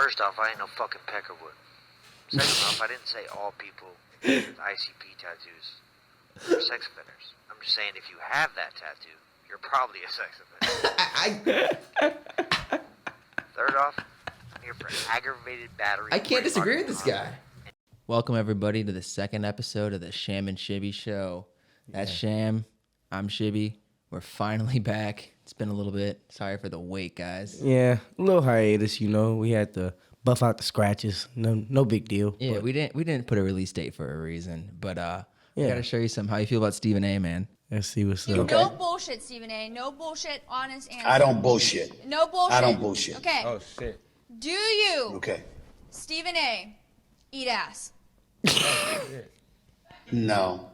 First off, I ain't no fucking Peckerwood. Second off, I didn't say all people with ICP tattoos are sex offenders. I'm just saying if you have that tattoo, you're probably a sex offender. Third off, I'm here for aggravated battery. I can't disagree with this guy. Welcome, everybody, to the second episode of the Sham and Shibby show. That's Sham. I'm Shibby. We're finally back. It's been a little bit. Sorry for the wait, guys. Yeah, a little hiatus, you know. We had to buff out the scratches. No big deal. Yeah, but we didn't put a release date for a reason, but I Yeah. gotta show you some how you feel about Stephen A, man. Let's see what's No up. bullshit, Stephen A. No bullshit, honest answer. I don't bullshit. No bullshit. I don't bullshit. Okay. Oh, shit. Do you, Okay. Stephen A., eat ass? No.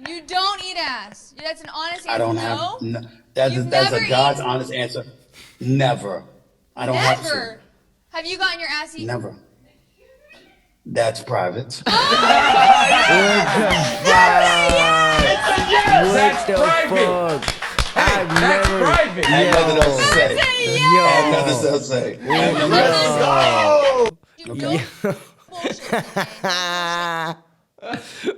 You don't eat ass. That's an honest answer. I don't no? have. No, that's You've a never God's eaten- honest answer. Never. I don't have to. Never. Have you gotten your ass eaten? Never. That's private. What the fuck? I've never. I have nothing else to say. I have nothing else to say. You don't bullshit, Stephen A.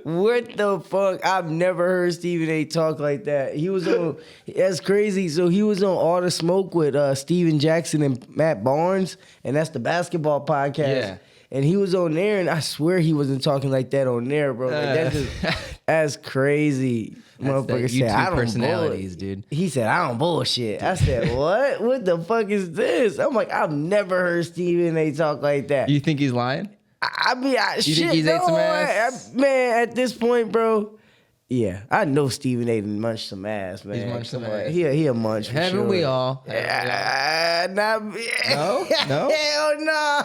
What the fuck? I've never heard Stephen A talk like that. He was on. That's crazy. So he was on All the Smoke with Steven Jackson and Matt Barnes, and that's the basketball podcast. Yeah. And he was on there, and I swear he wasn't talking like that on there, bro. Like, that's crazy. That's the Motherfucker said, YouTube "I don't personalities, bull-" dude. He said, "I don't bullshit." I said, "What? What the fuck is this?" I'm like, I've never heard Stephen A talk like that. You think he's lying? I mean, You shit, think he's ate some ass? man, at this point, bro, yeah, I know Stephen A done munched some ass, man. He's munched some Come on, ass. He a munch for Haven't sure. we all? Not, No? No? Hell no.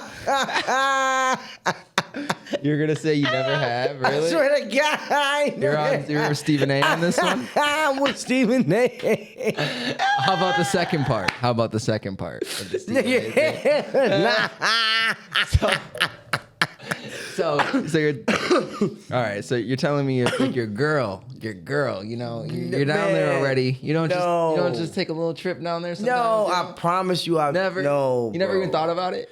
You're gonna say you never have, I really? swear to God. You're with Stephen A on this one? I'm with Stephen A. How about the second part? Of the Stephen A thing? So you're all right. So you're telling me if like your girl, you know, you're down there Man, already. You don't no. just take a little trip down there. Sometimes, No, you know? I promise you, I've never. No, you never bro. even thought about it.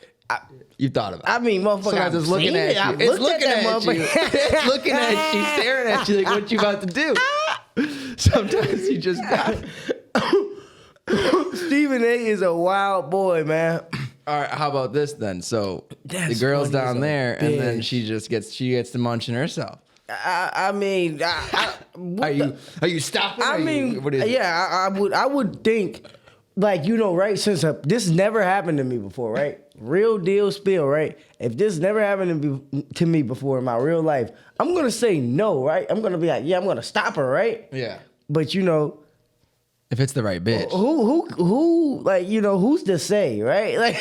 You thought about it. I mean, motherfucker, Sometimes I've it's looking seen at it. you. I've It's looked looking at that at you. motherfucker. It's looking at you, staring at you like, what you about to do? Sometimes you just got it. Stephen A is a wild boy, man. All right, how about this then? So That's the girl's funny as down a there, and then bitch. she gets to munching herself. I mean, what Are you stopping? I Are you- mean, what is it? yeah, I would think, like, you know, right? Since this never happened to me before, right? Real deal spill, right? If this never happened to me before in my real life, I'm gonna say no, right? I'm gonna be like, yeah, I'm gonna stop her, right? Yeah. But you know, If it's the right bitch. who, like, you know, who's to say, right? Like,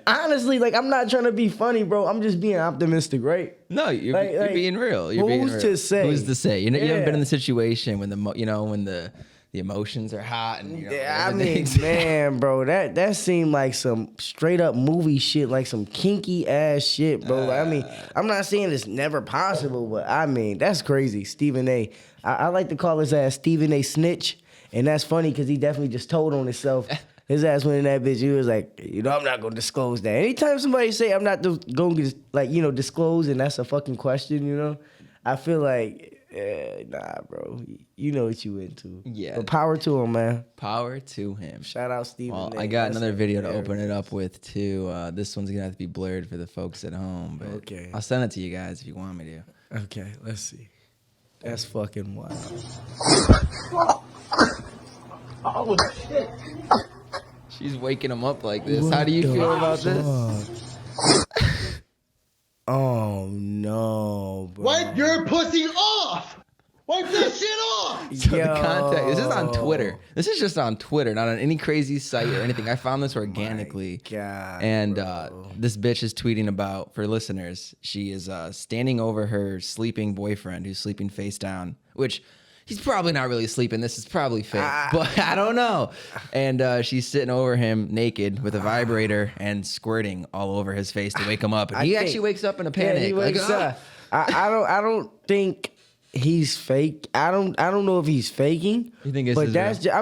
honestly, like, I'm not trying to be funny, bro. I'm just being optimistic, right? No, you're Like, being real. You're being who's real. to say? Who's to say? You know, you haven't been Yeah. in the situation when the emotions are hot and you know, Yeah, I mean, everything's- man, bro, that seemed like some straight up movie shit, like some kinky ass shit, bro. Like, I mean, I'm not saying it's never possible, but I mean, that's crazy. Stephen A. I like to call his ass Stephen A. Snitch, and that's funny because he definitely just told on himself. His ass went in that bitch. He was like, you know, I'm not gonna disclose that. Anytime somebody say I'm not gonna like, you know, disclose, and that's a fucking question, you know, I feel like. Nah, bro. You know what you into. Yeah. But power to him, man. Power to him. Shout out Stephen Well, A. I got That's another video to hilarious. open it up with too. This one's gonna have to be blurred for the folks at home, but Okay. I'll send it to you guys if you want me to. Okay, let's see. That's fucking wild. She's waking him up like this. How do you feel about this? Oh no, bro. Wipe your pussy off! Wipe that shit off! So the Yo. context. This is on Twitter. This is just on Twitter, not on any crazy site or anything. I found this organically. God, And bro. this bitch is tweeting about, for listeners, she is standing over her sleeping boyfriend who's sleeping face down, which he's probably not really sleeping. This is probably fake, but I don't know. And she's sitting over him naked with a vibrator and squirting all over his face to wake him up. And he actually wakes up in a panic. Yeah, he like, wakes "Ah." up. I don't think he's fake. I don't know if he's faking. You think this but is that's real?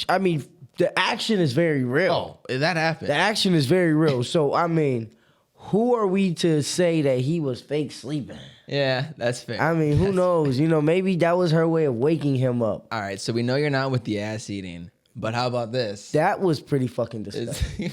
I mean, the action is very real. Oh, that happened. The action is very real. So I mean, who are we to say that he was fake sleeping? Yeah, that's fair. I mean, who knows? You know, maybe that was her way of waking him up. All right, so we know you're not with the ass eating, but how about this? That was pretty fucking disgusting.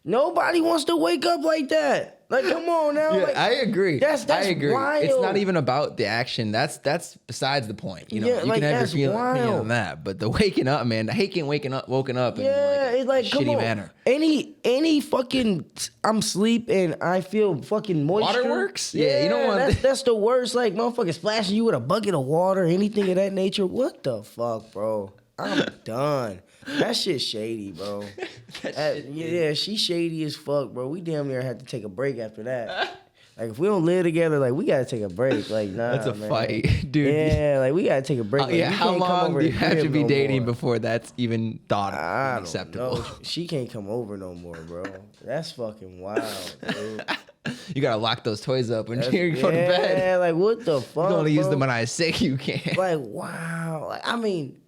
Nobody wants to wake up like that. Like, come on now. Yeah, like, I agree. That's I agree. wild. It's not even about the action. That's besides the point. You know, Yeah, you like, can have that's your opinion wild. on that, but the waking up, man, I hate getting woken up in Yeah, it's like, a come shitty on. manner. Any fucking, I'm asleep and I feel fucking moisture. Waterworks? Yeah, you don't want that's the worst. Like, motherfuckers splashing you with a bucket of water, anything of that nature. What the fuck, bro? I'm done. That shit shady, bro. Yeah, she shady as fuck, bro. We damn near had to take a break after that. Like, if we don't live together, like, we gotta take a break. Like, nah, That's a man. fight, dude. Yeah, like, we gotta take a break. Like, Yeah, you how can't come long over do you the have to crib be no dating more. before that's even thought I don't acceptable? know. She can't come over no more, bro. That's fucking wild, dude. You gotta lock those toys up when you go to bed. Yeah, like, what the fuck, You only use bro? them when I say you can't. Like, wow. Like, I mean,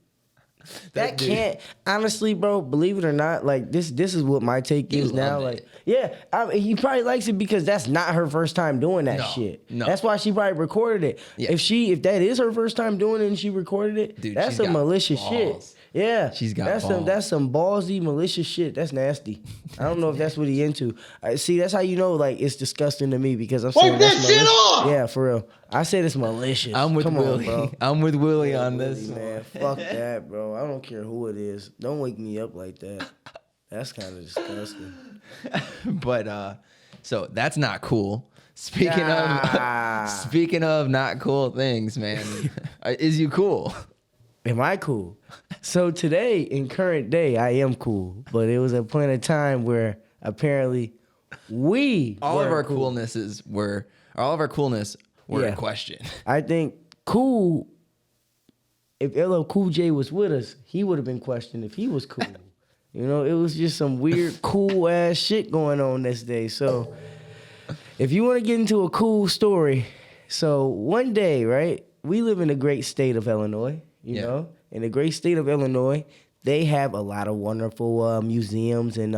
that dude. can't honestly, bro. Believe it or not, like this is what my take You is now. love Like, it. yeah, I mean, he probably likes it because that's not her first time doing that No, shit. no. That's why she probably recorded it. Yeah. If that is her first time doing it and she recorded it, Dude, that's she's some got malicious balls. shit. Yeah, She's got that's balls. that's some ballsy malicious shit. That's nasty. I don't know if that's what he into. See, that's how you know, like, it's disgusting to me because I'm saying Wipe that's that shit malicious. off! Yeah, for real. I said it's malicious. I'm with Come Willie. on, bro. I'm with Willie on Really, this. man. Fuck that, bro. I don't care who it is. Don't wake me up like that. That's kind of disgusting. But so that's not cool. Speaking Nah. of speaking of not cool things, man, is you cool? Am I cool? So today, in current day, I am cool. But it was a point of time where apparently we All of weren't our cool. coolness were Yeah. in question. I think cool. If LL Cool J was with us, he would have been questioned if he was cool. You know, it was just some weird, cool ass shit going on this day. So, if you want to get into a cool story, so one day, right? We live in the great state of Illinois. You Yeah. know, in the great state of Illinois, they have a lot of wonderful museums and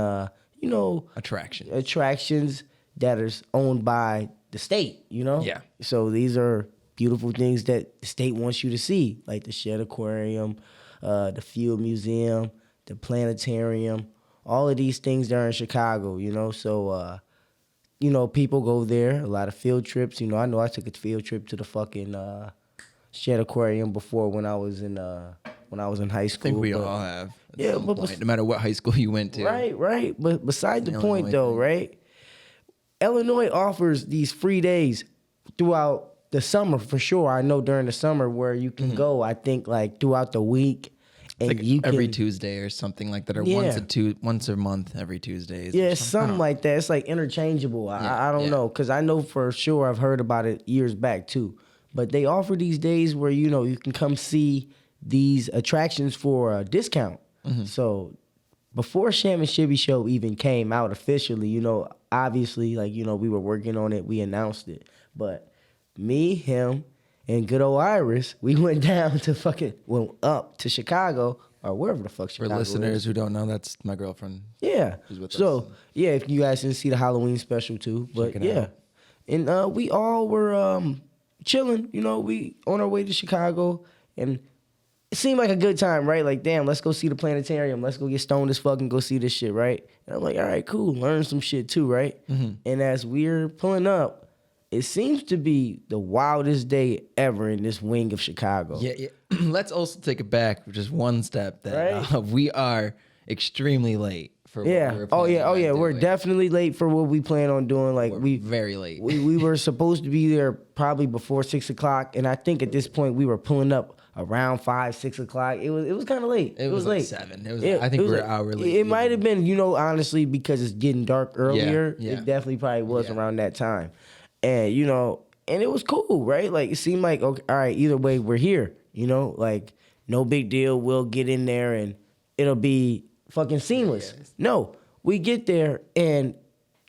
attractions that are owned by the state, you know? Yeah. So these are beautiful things that the state wants you to see, like the Shed Aquarium, the Field Museum, the Planetarium, all of these things that are in Chicago, you know? So, people go there, a lot of field trips. You know, I I took a field trip to the fucking Shed Aquarium before when I was in high school. I think we but- all have. At Yeah, some but point, no matter what high school you went to. Right. But beside the Illinois point, though, thing. right? Illinois offers these free days throughout the summer for sure. I know during the summer where you can go. I think like throughout the week, and Like you every can, Tuesday or something like that, or Yeah. once a month every Tuesdays. Yeah, or it's something like that. It's like interchangeable. Yeah, I don't yeah. know because I know for sure I've heard about it years back too. But they offer these days where you can come see these attractions for a discount. Mm-hmm. So before Sham and Shibby show even came out officially, obviously we were working on it. We announced it, but me, him, and good old Iris, we went up to Chicago or wherever the fuck For Chicago listeners is. who don't know, that's my girlfriend. Yeah. Who's with So us. yeah, if you guys didn't see the Halloween special too, but Check it yeah, out. and we all were chilling. We on our way to Chicago, and it seemed like a good time, right? Like, damn, let's go see the planetarium. Let's go get stoned as fuck and go see this shit, right? And I'm like, all right, cool, learn some shit too, right? Mm-hmm. And as we're pulling up, it seems to be the wildest day ever in this wing of Chicago. Yeah. Let's also take it back just one step. That Right. we are extremely late for what Yeah. we were Oh yeah. planning on We're doing. definitely late for what we plan on doing. Like We're very late. we were supposed to be there probably before 6 o'clock, and I think at this point we were pulling up around 5, 6 o'clock. It was kind of late. It was like late. 7. It was. Yeah, I think it was we're like- an hour late. It might have been, honestly, because it's getting dark earlier. yeah. It definitely probably was Yeah. around that time, and and it was cool, right? Like it seemed like okay, all right. Either way, we're here. Like no big deal. We'll get in there and it'll be fucking seamless. No, we get there and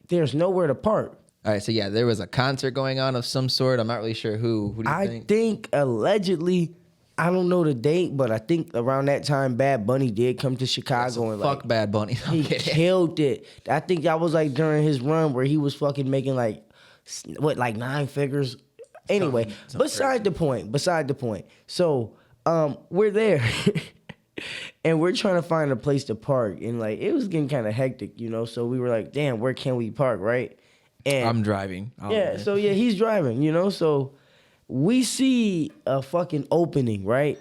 there's nowhere to park. All right. So yeah, there was a concert going on of some sort. I'm not really sure who. Who do you I think? think allegedly I don't know the date, but I think around that time, Bad Bunny did come to Chicago So and fuck like Bad Bunny. I'm he kidding. killed it. I think that was like during his run where he was fucking making like like 9 figures. Anyway, Something beside the point. Beside the point. So we're there. And we're trying to find a place to park, and like it was getting kind of hectic, you know. So we were like, "Damn, where can we park?" Right? And I'm driving. yeah, so yeah, he's driving, you know. So we see a fucking opening, right,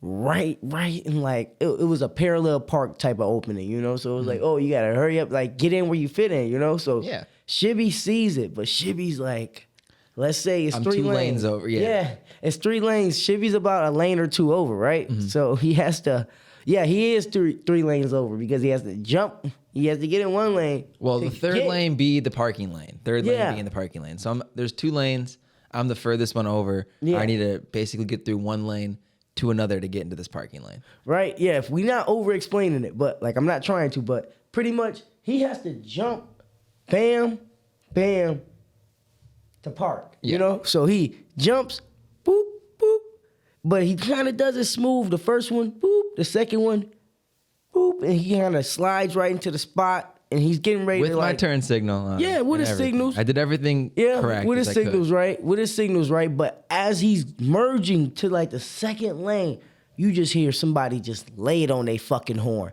and like it was a parallel park type of opening, you know. So it was like, oh, you gotta hurry up, like get in where you fit in, you know. So Yeah. Shibby sees it, but Shibby's like, let's say it's I'm 3 2 lanes lanes over, yeah. it's 3 lanes. Shibby's about a lane or 2 over, right? Mm-hmm. So he has to, he is three lanes over because he has to jump. He has to get in 1 lane. Well, to the third get- lane be the parking lane. Third Yeah. lane being the parking lane. So there's 2 lanes. I'm the furthest one over. Yeah. I need to basically get through 1 lane to another to get into this parking lane. Right? Yeah, if we not over explaining it, but like I'm not trying to, but pretty much he has to jump, bam, bam, to park. Yeah. You know? So he jumps, boop, boop. But he kind of does it smooth. The first one, boop, the second one, boop, and he kind of slides right into the spot and he's getting ready With to my like turn signal on. Yeah, with and his everything. signals. I did everything Yeah, correct. with his as I could. signals, right? With his signals, right? But as he's merging to like the second lane, you just hear somebody just lay it on their fucking horn.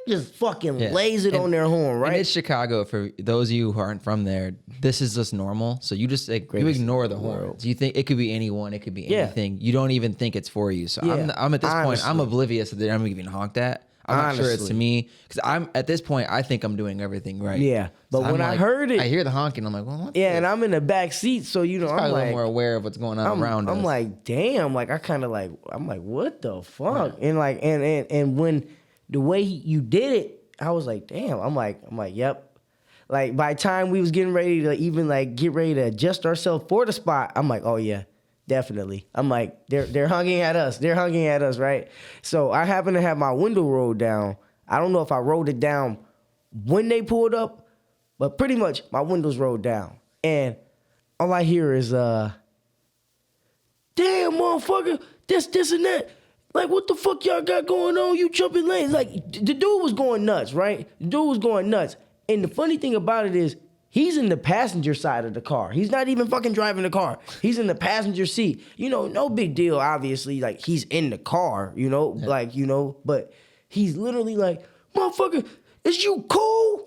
Just fucking Yeah. lays it And- on their horn, And right? it's Chicago. For those of you who aren't from there, this is just normal. So you just like, you Greatest ignore the in the world. horns. You think it could be anyone. It could be Yeah. anything. You don't even think it's for you. So Yeah. I'm at this point. I'm Honestly. oblivious that I'm even honked at. I'm not sure it's to Honestly. me because I'm at this point. I think I'm doing everything right. Yeah, but I'm when I like- heard it- I hear the honking. I'm like, well, what? Yeah, and I'm in the back seat, so you know, probably I'm a little like, more aware of what's going on around us. I'm like, damn, like I kind of like, I'm like, what the fuck? And like, and when the way you did it, I was like, damn. I'm like, yep. Like by the time we was getting ready to even like get ready to adjust ourselves for the spot, I'm like, oh yeah, definitely. I'm like, they're hunging at us. They're hunging at us, right? So I happen to have my window rolled down. I don't know if I rolled it down when they pulled up, but pretty much my window's rolled down. And all I hear is damn motherfucker, this and that. Like, what the fuck y'all got going on? You jumping lanes. Like, the dude was going nuts, right? The dude was going nuts. And the funny thing about it is, he's in the passenger side of the car. He's not even fucking driving the car. He's in the passenger seat. You know, no big deal, obviously. Like, he's in the car, you know? Yeah. Like, you know, but he's literally like, motherfucker, is you cool?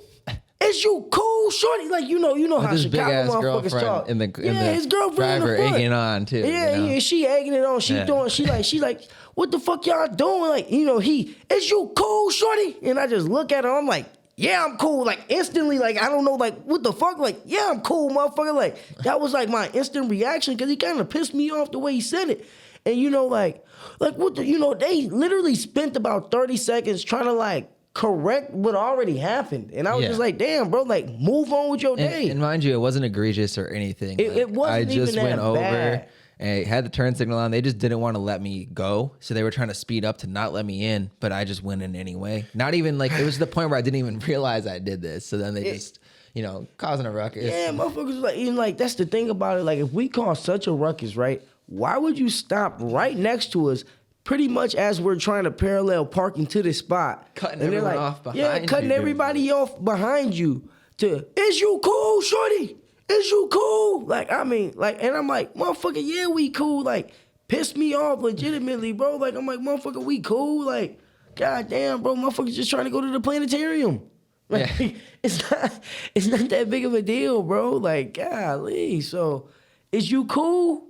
Is you cool, shorty? Like, you know With how his Chicago big-ass motherfuckers girlfriend talk. in the his girlfriend driver in the front. egging on too. Yeah, you know? yeah, she egging it on. She Yeah. doing. She like, what the fuck y'all doing? Like, you know, is you cool, shorty? And I just look at her. I'm like, yeah, I'm cool. Like instantly, like I don't know, like what the fuck? Like, yeah, I'm cool, motherfucker. Like that was like my instant reaction because he kind of pissed me off the way he said it. And you know, like what the, you know, they literally spent about 30 seconds trying to like correct what already happened. And I was Yeah. just like, damn, bro, like move on with your day. And mind you, it wasn't egregious or anything. It wasn't I just even went that over bad. and had the turn signal on. They just didn't want to let me go. So they were trying to speed up to not let me in, but I just went in anyway. Not even like, it was the point where I didn't even realize I did this. So then they just, you know, causing a ruckus. Yeah, motherfuckers like, even like that's the thing about it. Like, if we cause such a ruckus, right? Why would you stop right next to us, pretty much as we're trying to parallel parking to this spot, Cutting and they're everyone like, off behind yeah, cutting you. everybody off behind you. To is you cool, shorty? Is you cool? Like, I mean, like, and I'm like, motherfucker, yeah, we cool. Like, pissed me off legitimately, bro. Like, I'm like, motherfucker, we cool. Like, goddamn, bro, motherfuckers just trying to go to the planetarium. Like, Yeah. it's not that big of a deal, bro. Like, golly. So, is you cool?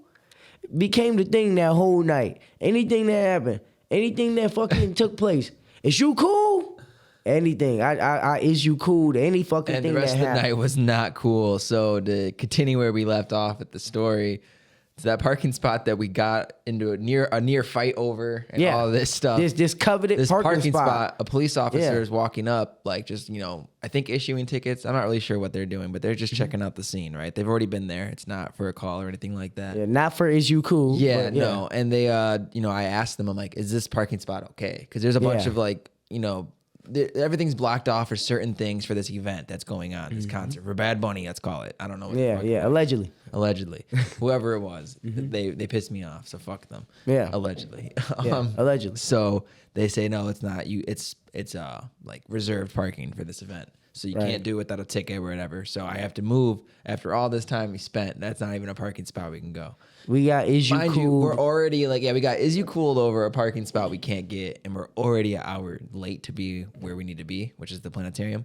Became the thing that whole night. Anything that happened, anything that fucking took place, is you cool? Anything. I is you cool to any fucking And thing the rest that of the happened. night was not cool. So to continue where we left off at the story, it's that parking spot that we got into a near fight over and all this stuff. This coveted This parking spot. a police officer Yeah. is walking up, like just, you know, I think issuing tickets. I'm not really sure what they're doing, but they're just checking out the scene, right? They've already been there. It's not for a call or anything like that. Yeah, not for is you cool. Yeah, but no. And they, you know, I asked them, I'm like, is this parking spot okay? Because there's a bunch Yeah. of like, you know, everything's blocked off for certain things for this event that's going on, this concert for Bad Bunny. Let's call it. I don't know. What the Yeah, fuck yeah. it was. Allegedly. Whoever it was, they pissed me off. So fuck them. Yeah. Allegedly. Yeah, allegedly. So they say no, it's not you. It's like reserved parking for this event. So you can't do it without a ticket or whatever. So I have to move after all this time we spent. That's not even a parking spot we can go. We got Is You Mind Cool? you, we're already we got Is You Cooled over a parking spot we can't get, and we're already an hour late to be where we need to be, which is the planetarium.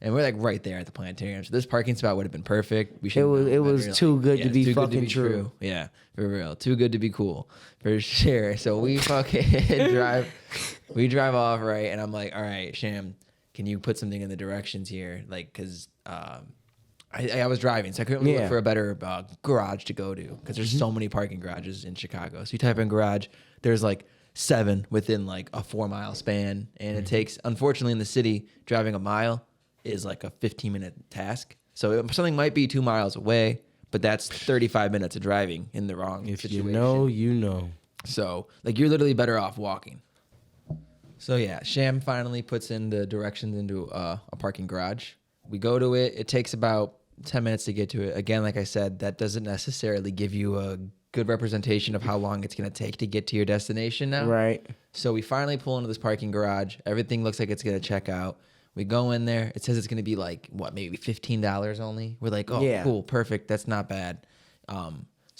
And we're like right there at the planetarium. So this parking spot would have been perfect. We should. It was too good to be fucking true. Yeah, for real. Too good to be cool. For sure. So we fucking drive off, right? And I'm like, all right, Sham, can you put something in the directions here? Like, cause I was driving, so I couldn't look for a better garage to go to, because there's so many parking garages in Chicago. So you type in garage, there's like 7 within like a 4-mile span. And it takes, unfortunately in the city, driving a mile is like a 15-minute task. So something might be 2 miles away, but that's 35 minutes of driving in the wrong situation. You know. So like you're literally better off walking. So yeah, Sham finally puts in the directions into a parking garage. We go to it. It takes about 10 minutes to get to it. Again, like I said, that doesn't necessarily give you a good representation of how long it's going to take to get to your destination now. Right. So we finally pull into this parking garage. Everything looks like it's going to check out. We go in there. It says it's going to be like, what, maybe $15 only? We're like, oh, cool, perfect. That's not bad. So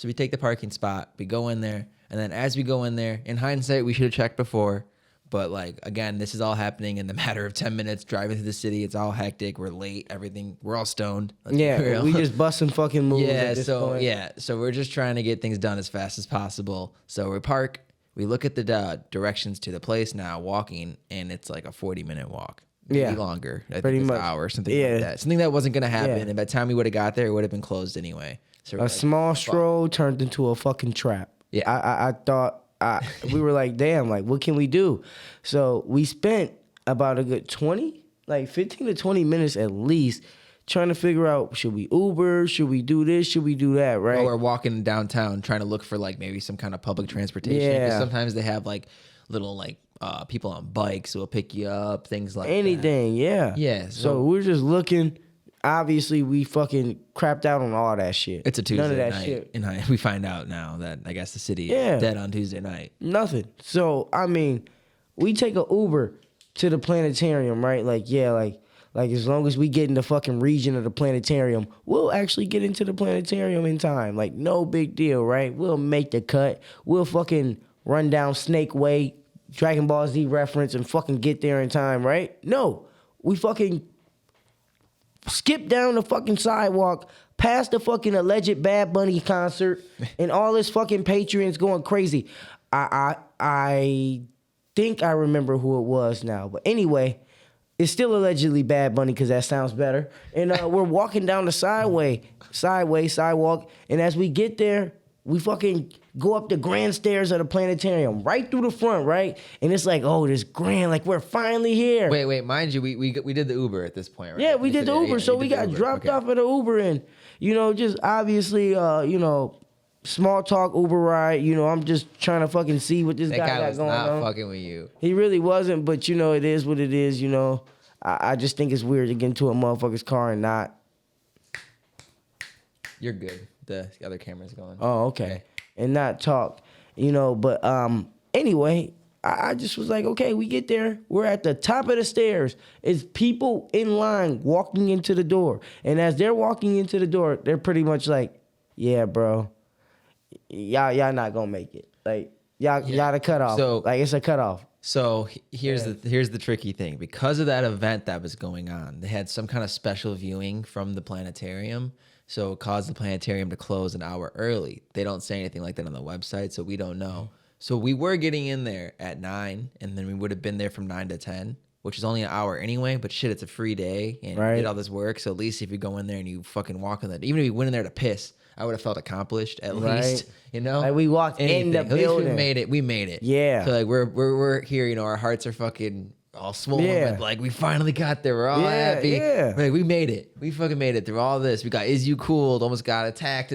we take the parking spot. We go in there. And then as we go in there, in hindsight, we should have checked before. But like, again, this is all happening in the matter of 10 minutes driving through the city. It's all hectic. We're late. Everything. We're all stoned. Let's be real. We just busting fucking moves at this point. So we're just trying to get things done as fast as possible. So we park. We look at the directions to the place now, walking, and it's like a 40-minute walk. Maybe longer. I think it's an hour, something like that. Something that wasn't going to happen. And by the time we would have got there, it would have been closed anyway. So a small stroll turned into a fucking trap. Yeah. I thought, we were like, damn, like, what can we do? So we spent about a good 15 to 20 minutes at least trying to figure out, should we Uber? Should we do this? Should we do that? Right? Or walking downtown trying to look for like maybe some kind of public transportation. Yeah. Sometimes they have like little like people on bikes who will pick you up, things like anything. That. Yeah. So we're just looking. Obviously, we fucking crapped out on all that shit. It's a Tuesday None of that night. shit. And we find out now that I guess the city is dead on Tuesday night. Nothing. So, I mean, we take a Uber to the planetarium, right? Like as long as we get in the fucking region of the planetarium, we'll actually get into the planetarium in time. Like, no big deal, right? We'll make the cut. We'll fucking run down Snake Way, Dragon Ball Z reference, and fucking get there in time, right? No. We fucking skip down the fucking sidewalk, past the fucking alleged Bad Bunny concert, and all his fucking patrons going crazy. I think I remember who it was now, but anyway, it's still allegedly Bad Bunny because that sounds better. And we're walking down the sidewalk, and as we get there, we fucking go up the grand stairs of the planetarium, right through the front, right? And it's like, oh, this grand, like we're finally here. Wait, mind you, we did the Uber at this point, right? Yeah, we did the Uber, so we got dropped off at the Uber, and just obviously, small talk Uber ride. I'm just trying to fucking see what this guy got going on. That guy was not fucking with you. He really wasn't, but it is what it is. I just think it's weird to get into a motherfucker's car and not. You're good. The other camera's going. Oh, okay. And not talk, but anyway, I just was like, okay, we get there. We're at the top of the stairs. It's people in line walking into the door. And as they're walking into the door, they're pretty much like, yeah, bro, y'all not gonna make it. Like, y'all the cutoff. So, like, it's a cutoff. So here's the tricky thing. Because of that event that was going on, they had some kind of special viewing from the planetarium. So it caused the planetarium to close an hour early. They don't say anything like that on the website, so we don't know. So we were getting in there at 9, and then we would have been there from 9 to 10, which is only an hour anyway. But shit, it's a free day, and you did all this work. So at least if you go in there and you fucking walk in that, even if you went in there to piss, I would have felt accomplished at least. Like we walked in the building. At least we made it. Yeah. So like we're here. Our hearts are fucking all swollen. Yeah. Like we finally got there. We're all happy. Yeah. Like, we made it. We fucking made it through all this. We got Is You Cooled, almost got attacked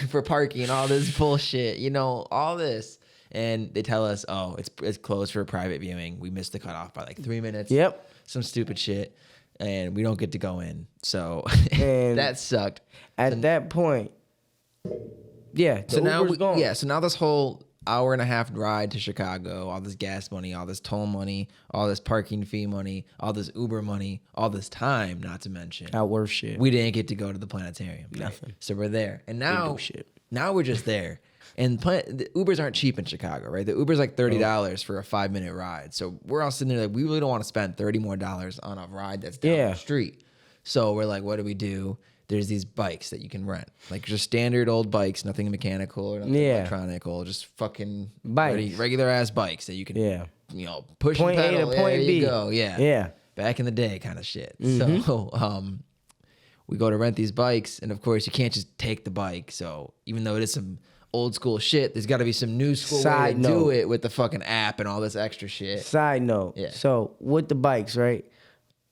for parking, all this bullshit, all this. And they tell us, oh, it's closed for a private viewing. We missed the cutoff by like 3 minutes. Yep. some stupid shit, and we don't get to go in. So And that sucked. At that point, yeah. So now Uber's gone. so now this whole hour and a half ride to Chicago, all this gas money, all this toll money, all this parking fee money, all this Uber money, all this time, not to mention. Not worth shit. We didn't get to go to the planetarium. Nothing. So we're there. And Didn't now do shit. now we're just there. And the Ubers aren't cheap in Chicago, right? The Uber's like $30 for a 5-minute ride. So we're all sitting there like, we really don't want to spend $30 more on a ride that's down the street. So we're like, what do? There's these bikes that you can rent. Like just standard old bikes, nothing mechanical or nothing electronic, just fucking Bikes. regular ass bikes that you can, push Point and A to pedal. point there B. you go. Yeah. Yeah. Back in the day kind of shit. Mm-hmm. So we go to rent these bikes, and of course you can't just take the bike. So even though it is some old school shit, there's got to be some new school way Side to note. do it with the fucking app and all this extra shit. Side note. Yeah. So with the bikes, right?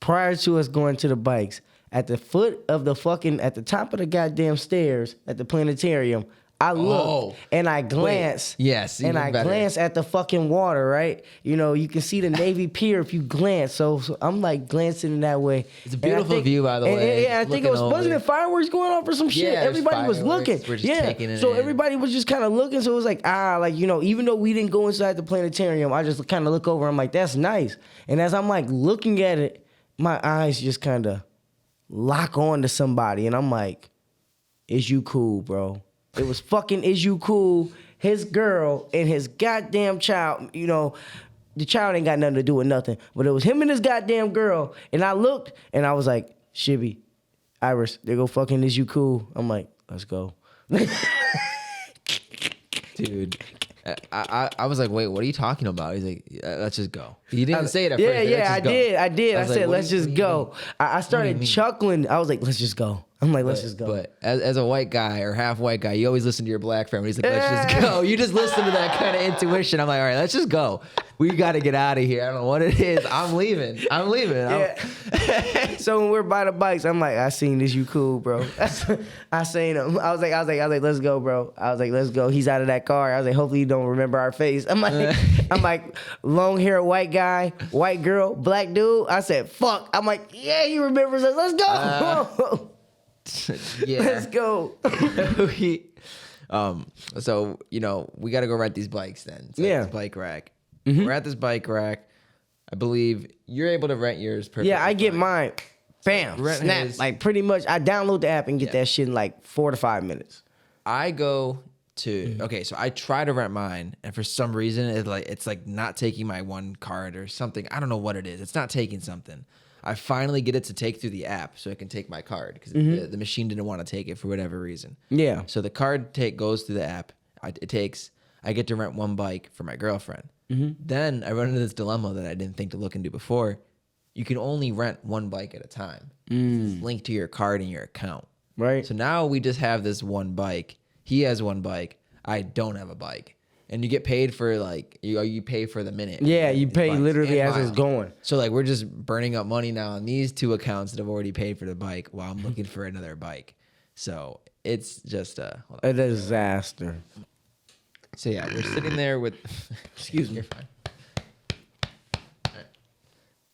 Prior to us going to the bikes, at the foot of the at the top of the goddamn stairs at the planetarium, I looked and I glanced. Yes, and even I better. glanced at the fucking water, right? You can see the Navy Pier if you glance. So I'm like glancing in that way. It's a beautiful view, by the way. Yeah, I think Looking wasn't over. it fireworks going off or some shit? Yeah, there's Everybody was fireworks. looking. We're just Yeah. taking it So in. everybody was just kind of looking. So it was like, even though we didn't go inside the planetarium, I just kind of look over. I'm like, that's nice. And as I'm like looking at it, my eyes just kind of lock on to somebody. And I'm like, is you cool, bro? It was fucking Is You Cool, his girl, and his goddamn child. The child ain't got nothing to do with nothing. But it was him and his goddamn girl. And I looked, and I was like, Shibby, Iris, they go fucking Is You Cool? I'm like, let's go. Dude. I was like, wait, what are you talking about? He's like, let's just go. He didn't say it at Yeah, first. yeah, I did. I was said, like, let's just go. I started chuckling. I was like, let's just go. I'm like, let's just go. But as a white guy or half white guy, you always listen to your black friend when he's like, let's just go. You just listen to that kind of intuition. I'm like, all right, let's just go. We got to get out of here. I don't know what it is. I'm leaving. Yeah. So when we're by the bikes, I'm like, I seen Is You Cool, bro. I seen him. I was like, let's go, bro. I was like, let's go. He's out of that car. I was like, hopefully you don't remember our face. I'm like, long hair, white guy, white girl, black dude. I said, fuck. I'm like, yeah, he remembers us. Let's go. Yeah. Let's go. So, we got to go rent these bikes then. So Yeah. This bike rack. We're at this bike rack. I believe you're able to rent yours perfectly. Yeah, I get fine. mine. Bam. Rent Snap. his. Like pretty much, I download the app and get that shit in like 4 to 5 minutes. I go to okay, so I try to rent mine, and for some reason it's like not taking my one card or something. I don't know what it is. It's not taking something. I finally get it to take through the app so it can take my card because the machine didn't want to take it for whatever reason. Yeah. So the card goes through the app. I get to rent one bike for my girlfriend. Then I run into this dilemma that I didn't think to look into before. You can only rent one bike at a time. It's linked to your card and your account. Right. So now we just have this one bike. He has one bike. I don't have a bike. And you get paid for you pay for the minute. Yeah, you These pay bikes literally and as it's miles. going. So we're just burning up money now on these two accounts that have already paid for the bike while I'm looking for another bike. So it's just hold on. A disaster. So yeah, we're sitting there with excuse me. You're fine. All right.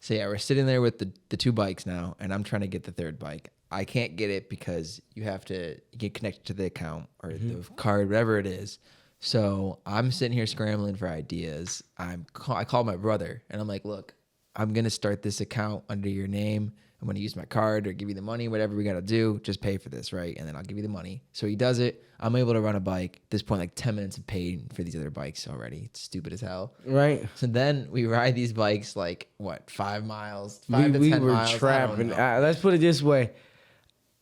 So yeah, we're sitting there with the two bikes now, and I'm trying to get the third bike. I can't get it because you have to get connected to the account or the card, whatever it is. So I'm sitting here scrambling for ideas. I call my brother and I'm like, look, I'm gonna start this account under your name. I'm gonna use my card or give you the money, whatever we gotta do. Just pay for this, right? And then I'll give you the money. So he does it. I'm able to run a bike. At this point, like 10 minutes of paid for these other bikes already. It's stupid as hell. Right. So then we ride these bikes like what, 5 miles, 5 to 10 were miles. trapping. I don't know. Let's put it this way.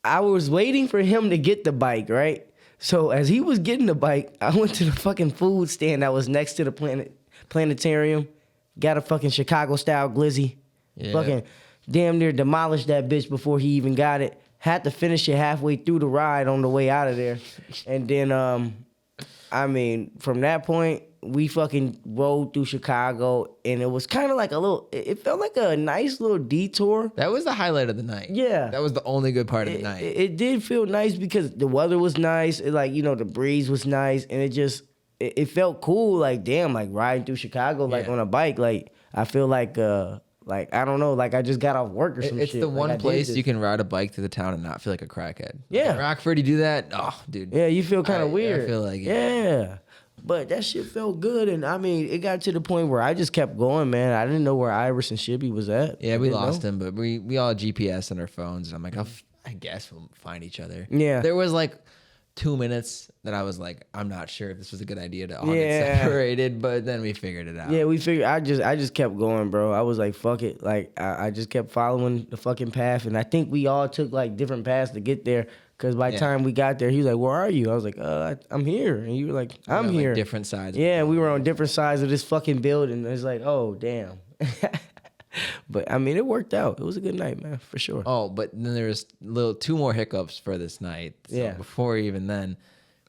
I was waiting for him to get the bike, right? So as he was getting the bike, I went to the fucking food stand that was next to the planetarium. Got a fucking Chicago style glizzy. Yeah. Fucking damn near demolished that bitch before he even got it. Had to finish it halfway through the ride on the way out of there. And then from that point, we fucking rode through Chicago, and it was kind of like it felt like a nice little detour. That was the highlight of the night. Yeah. That was the only good part of the night. It did feel nice because the weather was nice. The breeze was nice, and it felt cool. Like, damn, like riding through Chicago, like Yeah. on a bike. Like, I feel like Like, I don't know. Like, I just got off work or some It's shit. the Like, one I did place this. you can ride a bike through the town and not feel like a crackhead. Yeah. In Rockford, you do that? Oh, dude. Yeah, you feel kind I of weird. feel like it. Yeah. But that shit felt good. And, I mean, it got to the point where I just kept going, man. I didn't know where Iris and Shibby was at. Yeah, I we didn't lost know. him, but we all had GPS on our phones. And I'm like, I guess we'll find each other. Yeah. There was like 2 minutes that I was like, I'm not sure if this was a good idea to all get Yeah. separated, but then we figured it out. Yeah, we figured. I just kept going, bro. I was like, fuck it. Like, I just kept following the fucking path, and I think we all took like different paths to get there. Cause by the Yeah. time we got there, he was like, "Where are you?" I was like, I'm here," and you were like, We were "I'm on, like, here." different sides. of Yeah, the we were on building. different sides of this fucking building. It's like, oh damn. But I mean, it worked out. It was a good night, man, for sure. Oh, but then there was two more hiccups for this night. So Yeah. before even then,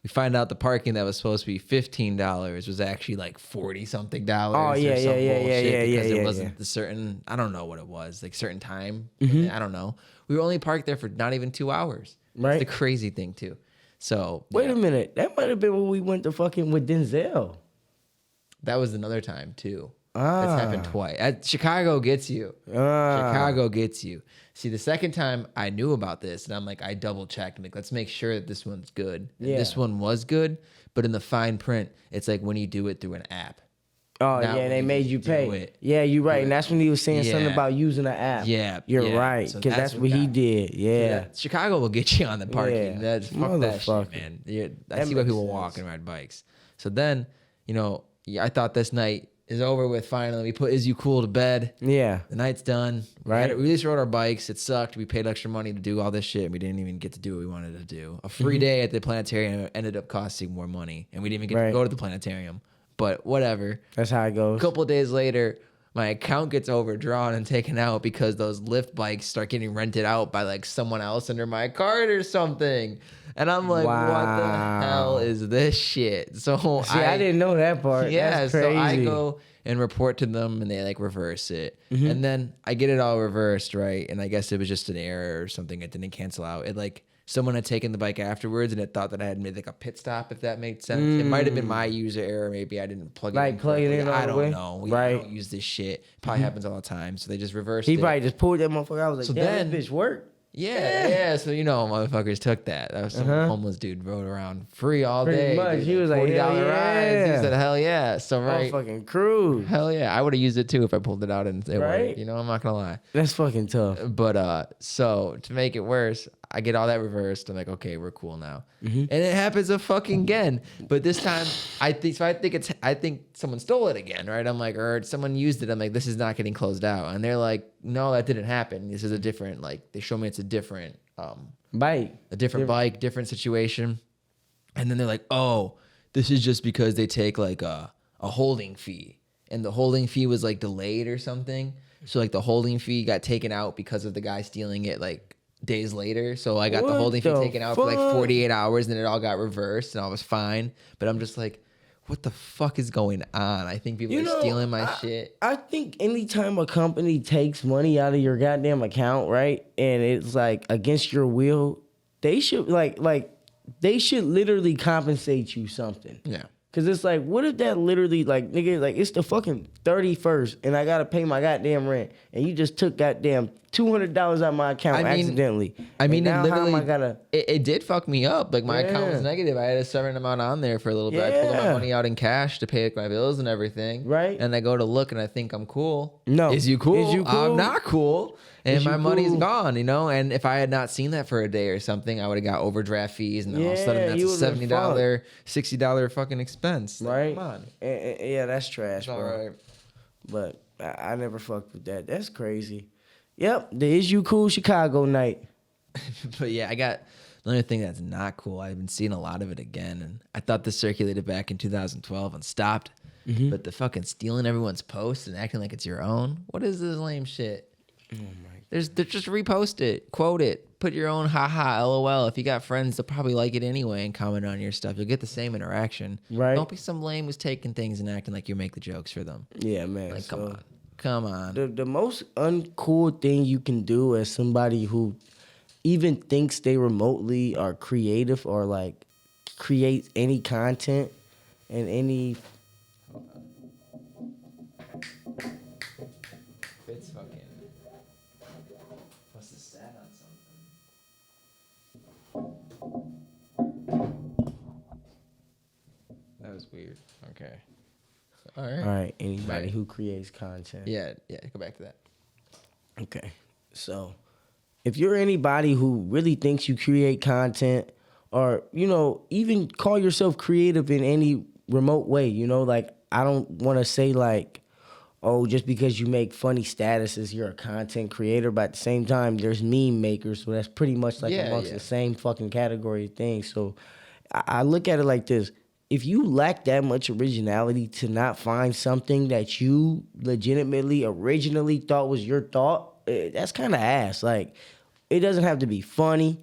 we find out the parking that was supposed to be $15 was actually like $40 something. Oh, yeah, or some yeah, yeah, bullshit yeah, because yeah, it yeah, wasn't yeah. the certain. I don't know what it was, like certain time. Mm-hmm. I don't know. We were only parked there for not even 2 hours. Right. That's the crazy thing too. So Wait yeah, a minute, that might have been when we went to fucking with Denzel. that was another time too. Ah. That's happened twice. Chicago gets you. Chicago gets you. See, the second time I knew about this, and I'm like, I double checked. I'm like, let's make sure that this one's good. And Yeah. this one was good, but in the fine print, it's like when you do it through an app. Oh Now yeah, they when made you you do pay. it, Yeah, you're right, do and it. that's when he was saying something Yeah. about using an app. Yeah, you're yeah. right, So because that's that's what what he got- did. Yeah, Chicago will get you on the parking. Yeah. That's fuck that shit, Motherfucker. man. I That see why makes people sense. walk and ride bikes. So then, I thought this night is over with. Finally, we put Is You Cool to bed. yeah. The night's done. Right. We just rode our bikes. It sucked. We paid extra money to do all this shit. We didn't even get to do what we wanted to do. A free day at the planetarium ended up costing more money, and we didn't even get Right. to go to the planetarium. But whatever. That's how it goes. A couple of days later, my account gets overdrawn and taken out because those Lyft bikes start getting rented out by like someone else under my card or something. And I'm like, what the Wow. hell is this shit? So See, I didn't know that part. yeah, That's so I crazy. go and report to them and they like reverse it. And then I get it all reversed, right? And I guess it was just an error or something. It didn't cancel out. It like someone had taken the bike afterwards and it thought that I had made like a pit stop, if that made sense. It might have been my user error. Maybe I didn't plug it Like, in. plug it correctly. in all I the don't way? know. I Right. don't use this shit. Probably happens all the time. So they just reversed He it. probably just pulled that motherfucker. I was like, So damn, then- this bitch work. Yeah. So motherfuckers took that. That was some homeless dude rode around free all Pretty day. much. dude, He was like, $40 hell rides. He yeah. said, hell yeah. So right. Fucking cruise. Hell yeah. I would have used it too if I pulled it out and it Right? worked. I'm not gonna lie. That's fucking tough. But so to make it worse, I get all that reversed. I'm like, okay, we're cool now. And it happens a fucking again. But this time I think someone stole it again, right? I'm like, or someone used it. I'm like, this is not getting closed out. And they're like, no, that didn't happen. This is a different, like, they show me it's a different Bite. bike, different situation. And then they're like, oh, this is just because they take like a holding fee. And the holding fee was like delayed or something. So like the holding fee got taken out because of the guy stealing it like days later. So I got the What holding fee the taken out for like fuck? 48 hours and then it all got reversed and I was fine. But I'm just like, what the fuck is going on? I think people are stealing my shit. I think anytime a company takes money out of your goddamn account, right, and it's like against your will, they should they should literally compensate you something. Yeah. Cause it's like, what if that literally like nigga, like it's the fucking 31st and I gotta pay my goddamn rent and you just took goddamn $200 out of my account accidentally. I mean, and it now how literally, am I gotta? it did fuck me up. Like my account was Yeah. negative. I had a certain amount on there for a little bit. I pulled my Yeah. money out in cash to pay like, my bills and everything. Right. And I go to look and I think I'm cool. No. Is you cool? Is you cool? I'm not cool. And Is my you money's cool? gone, And if I had not seen that for a day or something, I would have got overdraft fees. And then all of a Yeah, sudden you that's a would've been $70, $60 fucking expense. Like, Right? come on. Yeah, that's trash, It's all bro. right. But I never fucked with that. That's crazy. Yep, the Is You Cool Chicago night. But yeah, I got another thing that's not cool. I've been seeing a lot of it again, and I thought this circulated back in 2012 and stopped. But the fucking stealing everyone's posts and acting like it's your own. What is this lame shit? Oh my! There's just repost it, quote it, put your own haha lol. If you got friends, they'll probably like it anyway and comment on your stuff. You'll get the same interaction. Right. Don't be some lame who's taking things and acting like you make the jokes for them. Yeah, man. Like, so come on. The most uncool thing you can do as somebody who even thinks they remotely are creative or like create any content and any Fitz fucking weird. Okay. All right. Anybody who creates content. Yeah. Go back to that. Okay. So, if you're anybody who really thinks you create content, or even call yourself creative in any remote way, like I don't want to say like, oh, just because you make funny statuses, you're a content creator. But at the same time, there's meme makers, so that's pretty much like amongst the same fucking category of things. So I look at it like this. If you lack that much originality to not find something that you legitimately originally thought was your thought, that's kind of ass. Like, it doesn't have to be funny.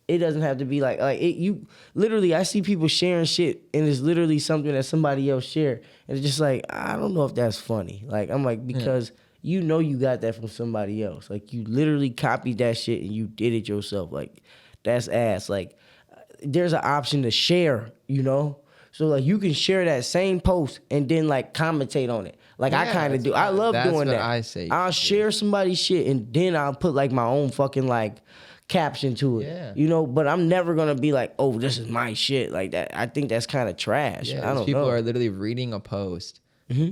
It doesn't have to be like it. You literally, I see people sharing shit, and it's literally something that somebody else shared, and it's just like, I don't know if that's funny. Like, I'm like, because you got that from somebody else. Like, you literally copied that shit and you did it yourself. Like, that's ass. Like, there's an option to share, so like you can share that same post and then like commentate on it. Like, I kind of do. I love doing that. I say. I'll share somebody's shit and then I'll put like my own fucking like caption to it. Yeah. But I'm never gonna be like, oh, this is my shit like that. I think that's kind of trash. Yeah, I don't people know. are literally reading a post,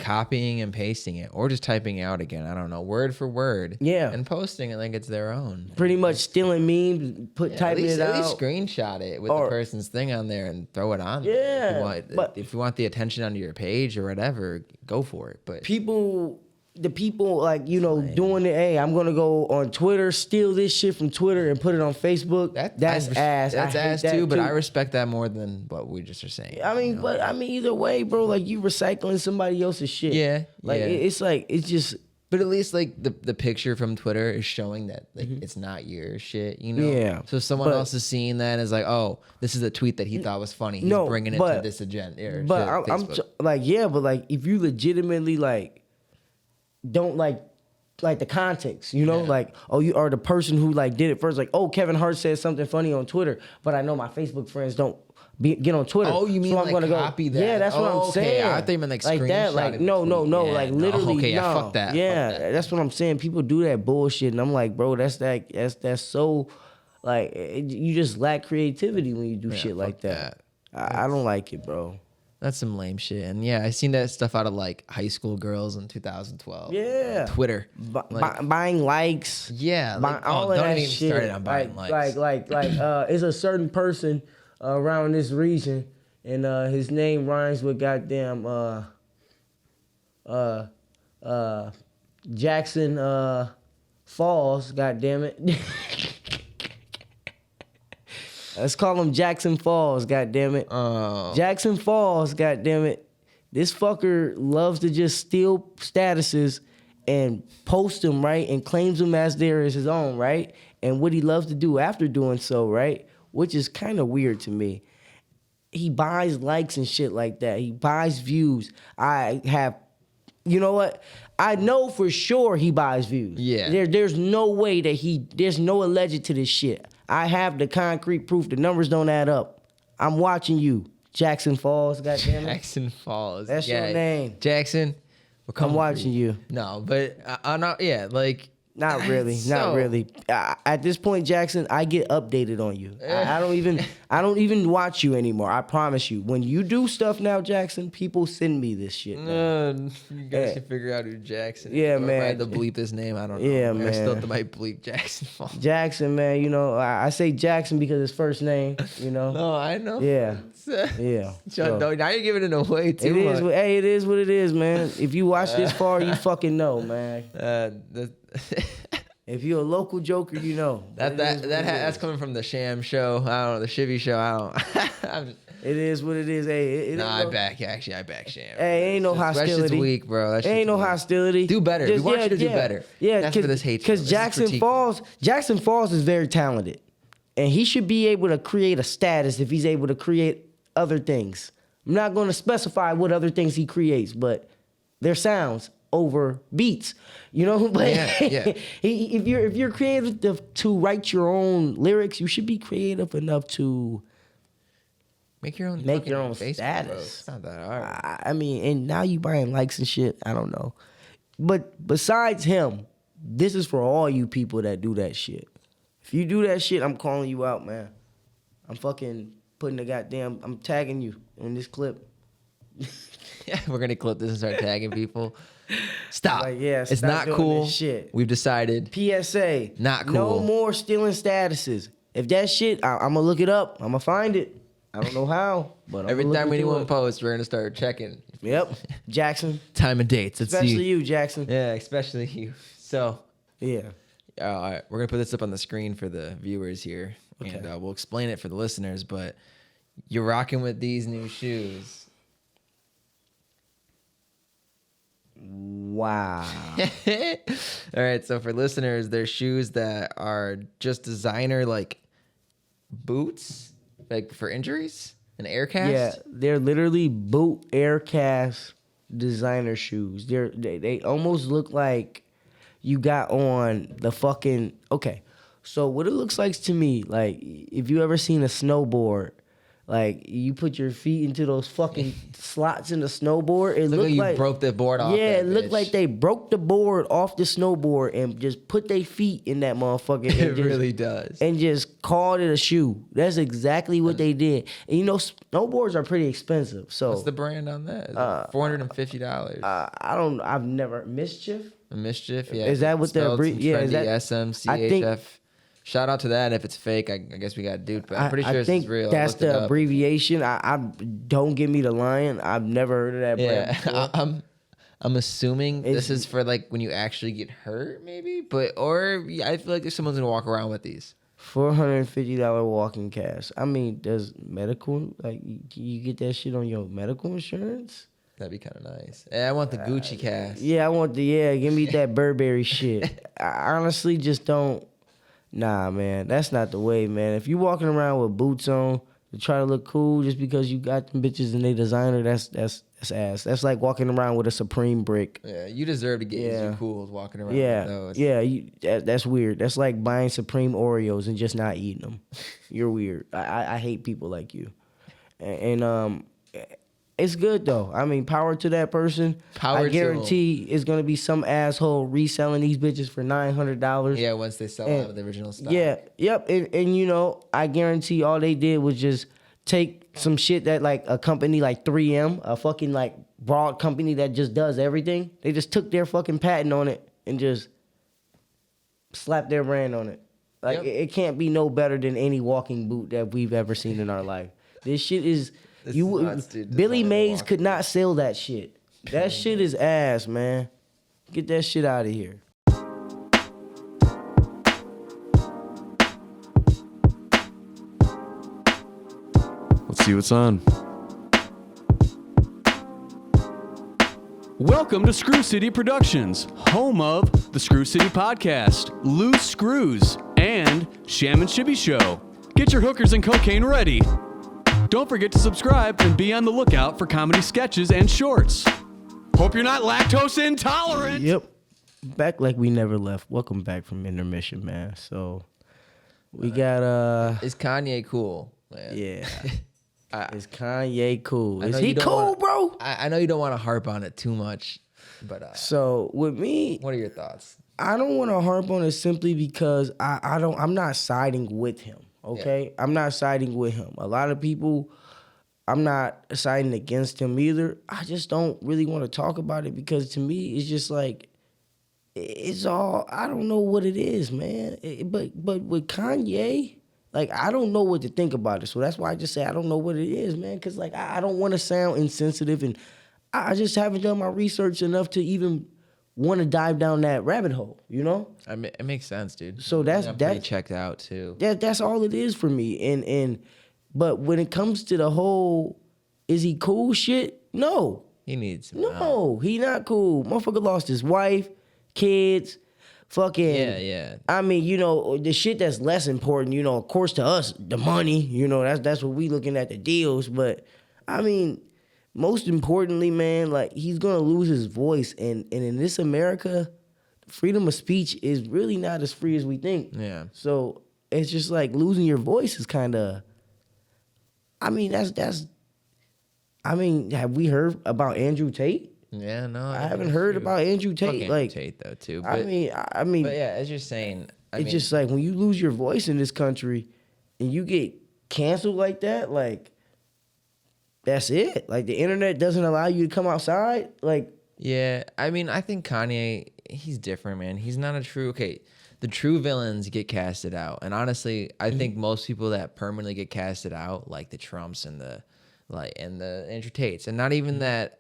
copying and pasting it, or just typing it out again. I don't know, word for word. Yeah. And posting it like it's their own. Pretty much stealing memes, typing it out. At least screenshot it with the person's thing on there and throw it on. Yeah, if you want the attention onto your page or whatever, go for it. But the people like doing it. Hey, I'm gonna go on Twitter, steal this shit from Twitter and put it on Facebook. That's ass. That's I hate ass that too. But I respect that more than what we just are saying. I mean, either way, bro. Like, you recycling somebody else's shit. Yeah, Like, it's like, it's just. But at least like the picture from Twitter is showing that like it's not your shit, Yeah. So someone else is seeing that and is like, oh, this is a tweet that he thought was funny. He's bringing it to this agenda. But I'm but like, if you legitimately like don't like the context, like, oh, you are the person who like did it first. Like, oh, Kevin Hart said something funny on Twitter, but I know my Facebook friends don't get on Twitter. Oh, you mean so I'm like gonna copy that? Yeah, that's what I'm saying. I thought you meant like that. Like, no, Yeah, like literally, okay, no. fuck that. Yeah, fuck that. that's what I'm saying. People do that bullshit, and I'm like, bro, that's so, like, you just lack creativity when you do shit like that. I don't like it, bro. That's some lame shit. And yeah, I seen that stuff out of like high school girls in 2012. Yeah. Twitter. Buying likes. Yeah. Like, all of don't that even shit. start it on buying likes. Like, it's a certain person around this region, and his name rhymes with goddamn Jackson Falls, goddamn it. Let's call him Jackson Falls, goddammit. Jackson Falls, goddammit. This fucker loves to just steal statuses and post them, right? And claims them as they're his own, right? And what he loves to do after doing so, right? Which is kind of weird to me. He buys likes and shit like that. He buys views. You know what? I know for sure he buys views. Yeah. There's no way that there's no alleged to this shit. I have the concrete proof. The numbers don't add up. I'm watching you, Jackson Falls, goddamn it. Jackson Falls. That's your name. Jackson, we're coming I'm watching you. No, but I'm not, like. Not really, not really. At this point, Jackson, I get updated on you. I don't even watch you anymore. I promise you. When you do stuff now, Jackson, people send me this shit. You guys should figure out who Jackson is. Yeah, Or man. if I had to bleep his name, I don't know. Yeah, I man. still might bleep Jackson Falls. Jackson, man, I say Jackson because his first name, No, I know. Yeah. Yeah. So, now you're giving it away too much. It is what it is, man. If you watch this far, you fucking know, man. If you're a local joker, you know. That's coming from the Sham show. I don't know, the Shibby show. I'm just, it is what it is. Hey, I back Sham. Hey, ain't no hostility. That shit's weak, bro. That ain't no weak. hostility. Do better. We want you to do better. Yeah, that's for this hate. Because Jackson Falls is very talented, and he should be able to create a status if he's able to create other things. I'm not going to specify what other things he creates, but their sounds over beats, But yeah. if you're creative to write your own lyrics, you should be creative enough to make your own status. Bro. It's not that hard. I mean, and now you buying likes and shit. I don't know, but besides him, this is for all you people that do that shit. If you do that shit, I'm calling you out, man. I'm fucking I'm tagging you in this clip. We're gonna clip this and start tagging people. Stop. Like, yeah, it's stop not doing cool. this shit. We've decided. PSA. Not No cool. more stealing statuses. If that shit, I'm gonna look it up. I'm gonna find it. I don't know how, but Every I'm time look anyone it. posts, we're gonna start checking Yep, Jackson. time and dates. Let's Especially see. you, Jackson. Yeah, especially you. So, Yeah. all right, we're gonna put this up on the screen for the viewers here, and Okay. we'll explain it for the listeners. But you're rocking with these new shoes. Wow. All right, so for listeners, they're shoes that are just designer like boots, like for injuries, an air cast. Yeah, they're literally boot air cast designer shoes. They almost look like you got on the fucking okay. So what it looks like to me, like if you ever seen a snowboard, like you put your feet into those fucking slots in the snowboard, it Look looked like you like broke the board off. yeah, that it looked bitch. like they broke the board off the snowboard and just put their feet in that motherfucker. And It just, really does. and just called it a shoe. That's exactly what they did. And you know, snowboards are pretty expensive. So What's the brand on that? $450. I've never Mischief. Mischief, yeah. Is that what the spelled some yeah? Is trendy that SMCHF. Shout out to that. If it's fake, I guess we got duped, but I'm pretty sure I this think is real. I that's looked it the up. abbreviation. I don't give me the lion. I've never heard of that brand Yeah, before. I'm assuming It's- this is for like when you actually get hurt, maybe. But or yeah, I feel like there's someone's gonna walk around with these. $450 walking cast. I mean, does medical like you get that shit on your medical insurance? That'd be kind of nice. Yeah, I want the Gucci cast. Yeah, I want give me that Burberry shit. I honestly just don't. Nah, man, that's not the way, man. If you walking around with boots on to try to look cool just because you got them bitches and they designer, that's ass. That's like walking around with a Supreme brick. Yeah, you deserve to get Yeah. you cools walking around Yeah, with those. yeah, that's weird. That's like buying Supreme Oreos and just not eating them. You're weird. I hate people like you. And it's good though. I mean, power to that person. Power I to guarantee it's gonna be some asshole reselling these bitches for $900. Yeah, once they sell out of the original stock. Yeah, yep. And you know, I guarantee all they did was just take some shit that like a company like 3M, a fucking like broad company that just does everything. They just took their fucking patent on it and just slapped their brand on it. Like Yep. it can't be no better than any walking boot that we've ever seen in our life. This shit is This is nuts, dude. Billy Designer Mays walking could not sell that shit. That shit is ass, man. Get that shit out of here. Let's see what's on. Welcome to Screw City Productions, home of the Screw City Podcast, Loose Screws, and Sham Shibby Show. Get your hookers and cocaine ready. Don't forget to subscribe and be on the lookout for comedy sketches and shorts. Hope you're not lactose intolerant. Yep. Back like we never left. Welcome back from intermission, man. So we got Is Kanye cool, man? yeah. Is Kanye cool? I Is know he you don't cool, wanna- bro? I know you don't want to harp on it too much, but So with me, what are your thoughts? I don't want to harp on it simply because I'm not siding with him. Okay? I'm not siding with him. A lot of people, I'm not siding against him either. I just don't really want to talk about it because to me it's just like it's all I don't know what it is, man. But with Kanye, like I don't know what to think about it. So that's why I just say I don't know what it is, man. Cause like I don't want to sound insensitive and I just haven't done my research enough to even want to dive down that rabbit hole, you know? I mean, it makes sense, dude. So that's I'm pretty that checked out too. that's all it is for me. But when it comes to the whole is he cool shit? No. He needs some No, he not cool. Motherfucker lost his wife, kids, fucking Yeah. I mean, you know, the shit that's less important, you know, of course to us, the money, you know, that's what we looking at the deals. But I mean, most importantly, man, like he's gonna lose his voice. And in this America, freedom of speech is really not as free as we think. Yeah. So it's just like losing your voice is kinda I mean, that's I mean, have we heard about Andrew Tate? Yeah, no. I haven't heard about Andrew Tate. Fuck Like Andrew Tate though too. But, I mean, but yeah, as you're saying, it's just like when you lose your voice in this country and you get canceled like that, like that's it. Like the internet doesn't allow you to come outside. Like Yeah, I mean, I think Kanye, he's different, man. He's not a true, the true villains get casted out. And honestly, I think most people that permanently get casted out, like the Trumps and the Andrew Tates, and not even that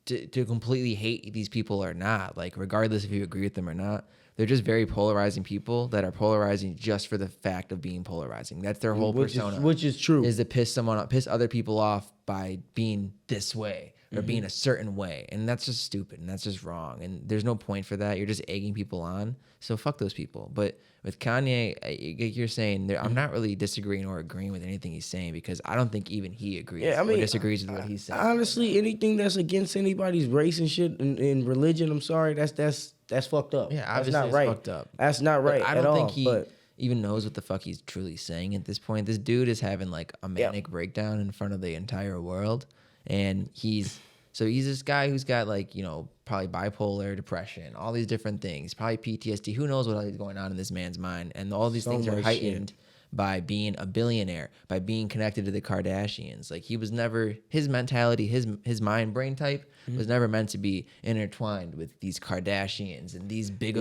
to completely hate these people or not, like regardless if you agree with them or not, they're just very polarizing people that are polarizing just for the fact of being polarizing. That's their whole persona. which is true. Is to piss someone off, piss other people off by being this way or being a certain way. And that's just stupid and that's just wrong. And there's no point for that. You're just egging people on. So fuck those people. But with Kanye, you're saying, I'm not really disagreeing or agreeing with anything he's saying because I don't think even he agrees or disagrees with what he's saying. Honestly, anything that's against anybody's race and shit and religion, I'm sorry, that's fucked up. Yeah, obviously that's not it's right. fucked up. That's not right I at don't all. think he even knows what the fuck he's truly saying at this point. This dude is having like a manic breakdown in front of the entire world. And he's this guy who's got like, probably bipolar, depression, all these different things, probably PTSD. Who knows what is going on in this man's mind? And all these things are heightened by being a billionaire, by being connected to the Kardashians. Like he was never, his mentality, his mind brain type was never meant to be intertwined with these Kardashians and these big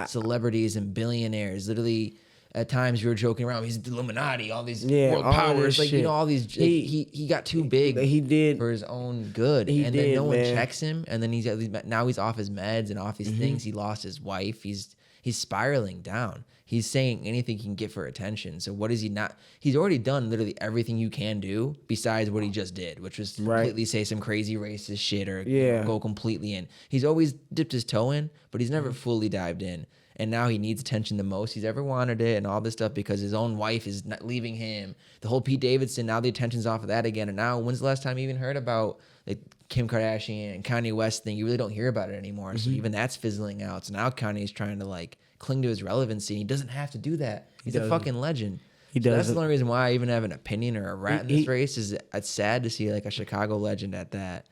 celebrities and billionaires. Literally, at times you were joking around. He's the Illuminati, all these world powers, like all these. He got too big. He did for his own good, and then no one checks him. And then he's off his meds and off these things. He lost his wife. He's spiraling down. He's saying anything he can get for attention. So what is he not? He's already done literally everything you can do besides what he just did, which was completely say some crazy racist shit or go completely in. He's always dipped his toe in, but he's never fully dived in. And now he needs attention the most he's ever wanted it and all this stuff because his own wife is not leaving him. The whole Pete Davidson, now the attention's off of that again. And now when's the last time you even heard about like Kim Kardashian and Kanye West thing? You really don't hear about it anymore. So even that's fizzling out. So now Kanye's trying to like cling to his relevancy. He doesn't have to do that. He's a fucking legend. That's the only reason why I even have an opinion or a rat in this race is it's sad to see like a Chicago legend at that,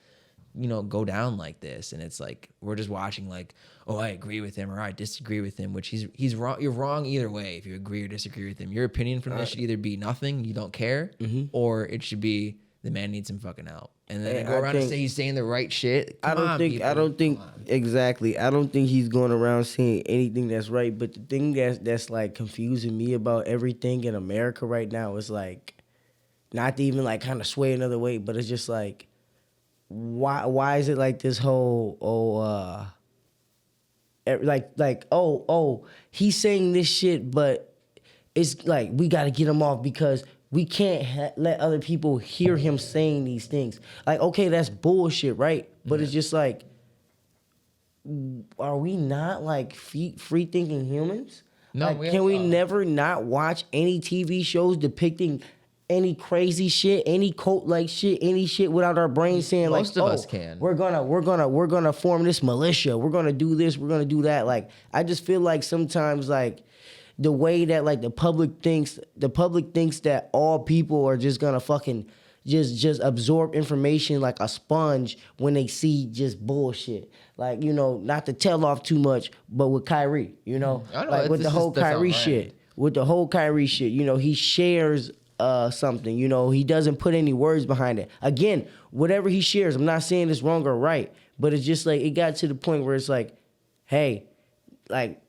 go down like this. And it's like, we're just watching like, oh, I agree with him or I disagree with him, which he's wrong. You're wrong either way if you agree or disagree with him. Your opinion from this should either be nothing, you don't care, or it should be the man needs some fucking help. And then go around and say he's saying the right shit. I don't think exactly. I don't think he's going around saying anything that's right. But the thing that's like confusing me about everything in America right now is like, not to even like kind of sway another way, but it's just like, why is it like this whole he's saying this shit, but it's like we got to get him off because we can't let other people hear him saying these things. Like, okay, that's bullshit, right? But it's just like, are we not like free thinking humans? No, like, can we never not watch any TV shows depicting any crazy shit, any cult like shit, any shit without our brains saying most like, of us can. We're gonna form this militia. We're gonna do this. We're gonna do that. Like, I just feel like sometimes like the way that like the public thinks that all people are just gonna fucking just absorb information like a sponge when they see just bullshit. Like, not to tell off too much, but with Kyrie, like with the whole Kyrie shit. With the whole Kyrie shit, he shares something, he doesn't put any words behind it. Again, whatever he shares, I'm not saying it's wrong or right, but it's just like it got to the point where it's like, hey, like,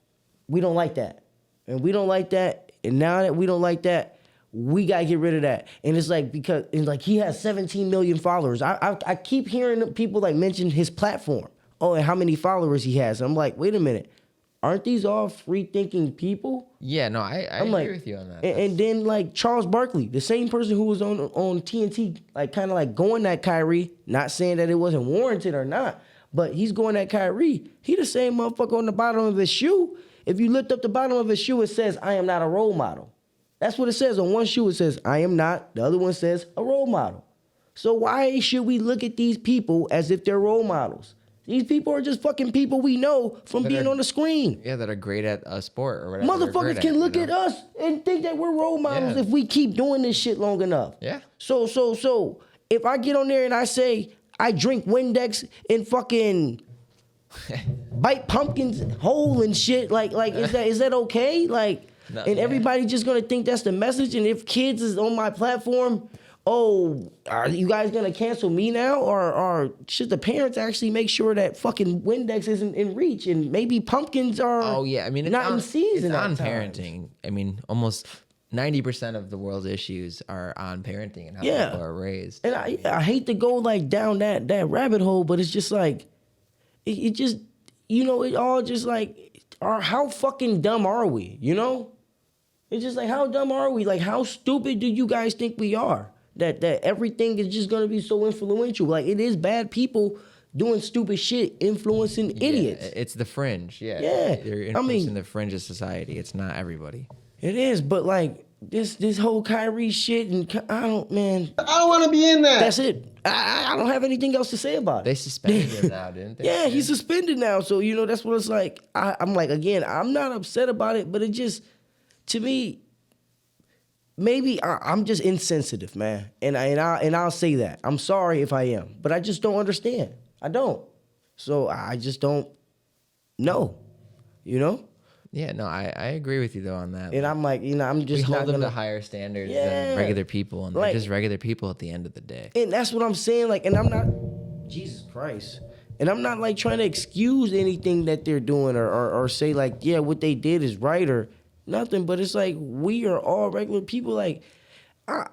we don't like that. And we don't like that. And now that we don't like that, we gotta get rid of that. And it's like, because it's like he has 17 million followers. I keep hearing people like mention his platform. Oh, and how many followers he has. I'm like, wait a minute. Aren't these all free-thinking people? Yeah, no, I agree with you on that. And then, like, Charles Barkley, the same person who was on TNT, like, kind of, like, going at Kyrie, not saying that it wasn't warranted or not, but he's going at Kyrie. He the same motherfucker on the bottom of his shoe. If you lift up the bottom of his shoe, it says, I am not a role model. That's what it says. On one shoe, it says, I am not. The other one says, a role model. So why should we look at these people as if they're role models? These people are just fucking people we know from being on the screen. Yeah, that are great at a sport or whatever. Motherfuckers can look at us and think that we're role models if we keep doing this shit long enough. Yeah. So if I get on there and I say I drink Windex and fucking bite pumpkins whole and shit, like is that okay? Like, and everybody just gonna think that's the message. And if kids is on my platform oh, are you guys gonna cancel me now, or should the parents actually make sure that fucking Windex isn't in reach and maybe pumpkins are? Oh yeah, I mean, it's not in season. It's on at times. parenting. I mean, almost 90% of the world's issues are on parenting and how Yeah. people are raised. And I hate to go like down that rabbit hole, but it's just like it just it all just like how fucking dumb are we? It's just like how dumb are we? Like how stupid do you guys think we are? That everything is just gonna be so influential. Like it is bad people doing stupid shit, influencing idiots. It's the fringe. Yeah. Yeah. They're influencing the fringe of society. It's not everybody. It is, but like this whole Kyrie shit, and I don't want to be in that. That's it. I don't have anything else to say about it. They suspended him now, didn't they? Yeah, he's suspended now. So, that's what it's like. I'm like, again, I'm not upset about it, but it just, to me, maybe I'm just insensitive, man. And I'll say that. I'm sorry if I am, but I just don't understand. I don't. So I just don't know, Yeah, no, I agree with you though on that. And I'm like, I'm we just hold not them gonna. to higher standards Yeah. than regular people, and they're Like- just regular people at the end of the day. And that's what I'm saying. Like, and I'm not, Jesus Christ. And I'm not like trying to excuse anything that they're doing or say like, yeah, what they did is right or nothing. But it's like, we are all regular people. Like,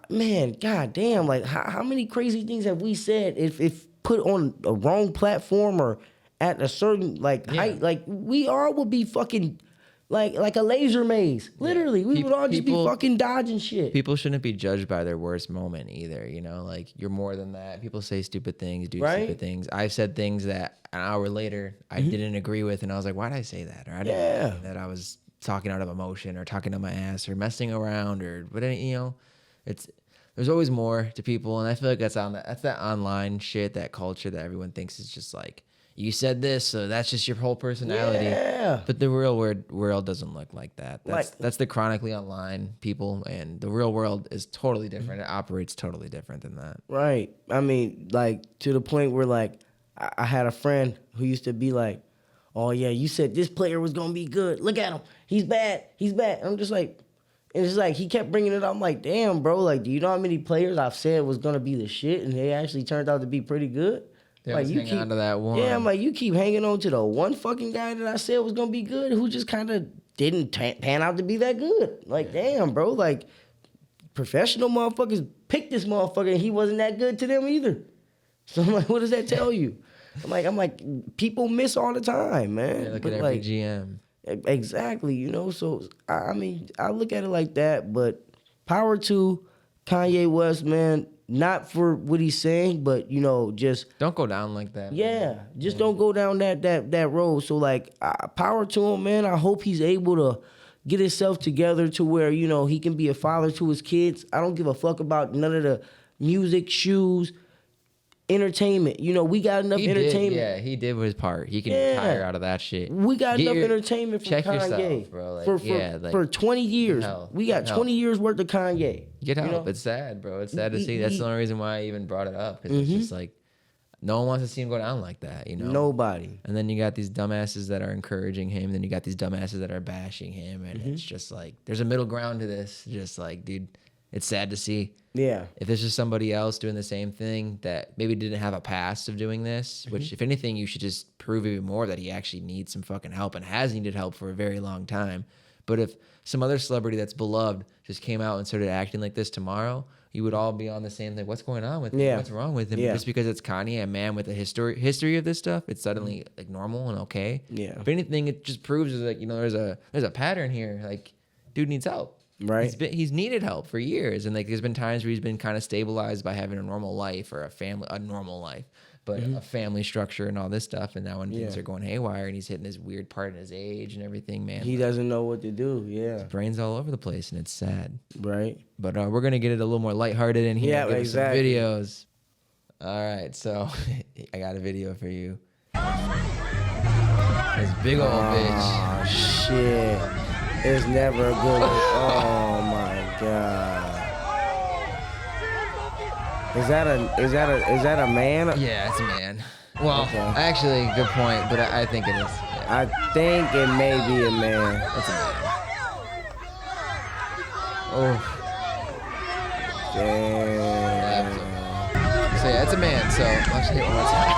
man, goddamn. Like, how many crazy things have we said if put on a wrong platform or at a certain height? Like, we all would be fucking like a laser maze. Literally, we would all just be fucking dodging shit. People shouldn't be judged by their worst moment either, Like, you're more than that. People say stupid things, do stupid things. I've said things that an hour later I didn't agree with, and I was like, why did I say that? Or I didn't mean that I was talking out of emotion or talking to my ass or messing around or whatever, there's always more to people, and I feel like that's that online shit, that culture that everyone thinks is just like, you said this, so that's just your whole personality. Yeah. But the real world doesn't look like that. That's the chronically online people, and the real world is totally different. It operates totally different than that. Right. I mean, like, to the point where, like, I had a friend who used to be like, oh, yeah, you said this player was going to be good. Look at him. He's bad. He's bad. I'm just like, and it's like, he kept bringing it up. I'm like, damn, bro, like, do you know how many players I've said was going to be the shit, and they actually turned out to be pretty good? They like, always hang on to that one. Yeah, I'm like, you keep hanging on to the one fucking guy that I said was going to be good who just kind of didn't pan out to be that good. Like, damn, bro, like, professional motherfuckers picked this motherfucker, and he wasn't that good to them either. So I'm like, what does that tell you? I'm like, people miss all the time, man. Yeah, look But at every like, GM. Exactly, So I mean, I look at it like that. But power to Kanye West, man. Not for what he's saying, but just Don't go down like that. just don't go down that road. So like, power to him, man. I hope he's able to get himself together to where he can be a father to his kids. I don't give a fuck about none of the music, shoes, entertainment. We got enough entertainment. He did his part. He can retire out of that shit. We got enough entertainment from check Kanye yourself, bro. Like, for 20 years. help, We got get 20 years worth of Kanye. Get help. It's sad, bro. It's sad to see. That's the only reason why I even brought it up. Because it's just like, no one wants to see him go down like that, Nobody. And then you got these dumbasses that are encouraging him. Then you got these dumbasses that are bashing him. And it's just like, there's a middle ground to this. Just like, dude, it's sad to see. Yeah. If there's just somebody else doing the same thing that maybe didn't have a past of doing this, which if anything, you should just prove even more that he actually needs some fucking help and has needed help for a very long time. But if some other celebrity that's beloved just came out and started acting like this tomorrow, you would all be on the same thing. What's going on with him? Yeah. What's wrong with him? Yeah. Just because it's Kanye, a man with a history of this stuff, it's suddenly like normal and okay. Yeah. If anything, it just proves like, there's a pattern here. Like, dude needs help. Right. He's needed help for years, and like there's been times where he's been kind of stabilized by having a normal life or a normal life, but a family structure and all this stuff. And now when things are going haywire and he's hitting this weird part in his age and everything, man, He doesn't know what to do. Yeah. brains all over the place, and it's sad. Right. But we're gonna get it a little more lighthearted in here. Yeah, give us some exactly. videos. All right, so I got a video for you. This big old bitch. Oh shit. It's never a good look. Oh my god. Is that a man? Yeah, it's a man. Well, Okay. actually, good point, but I think it is. Yeah, I think it may be a man. it's a man. Oh, Damn. Yeah, it's a man. So let's hit one more time.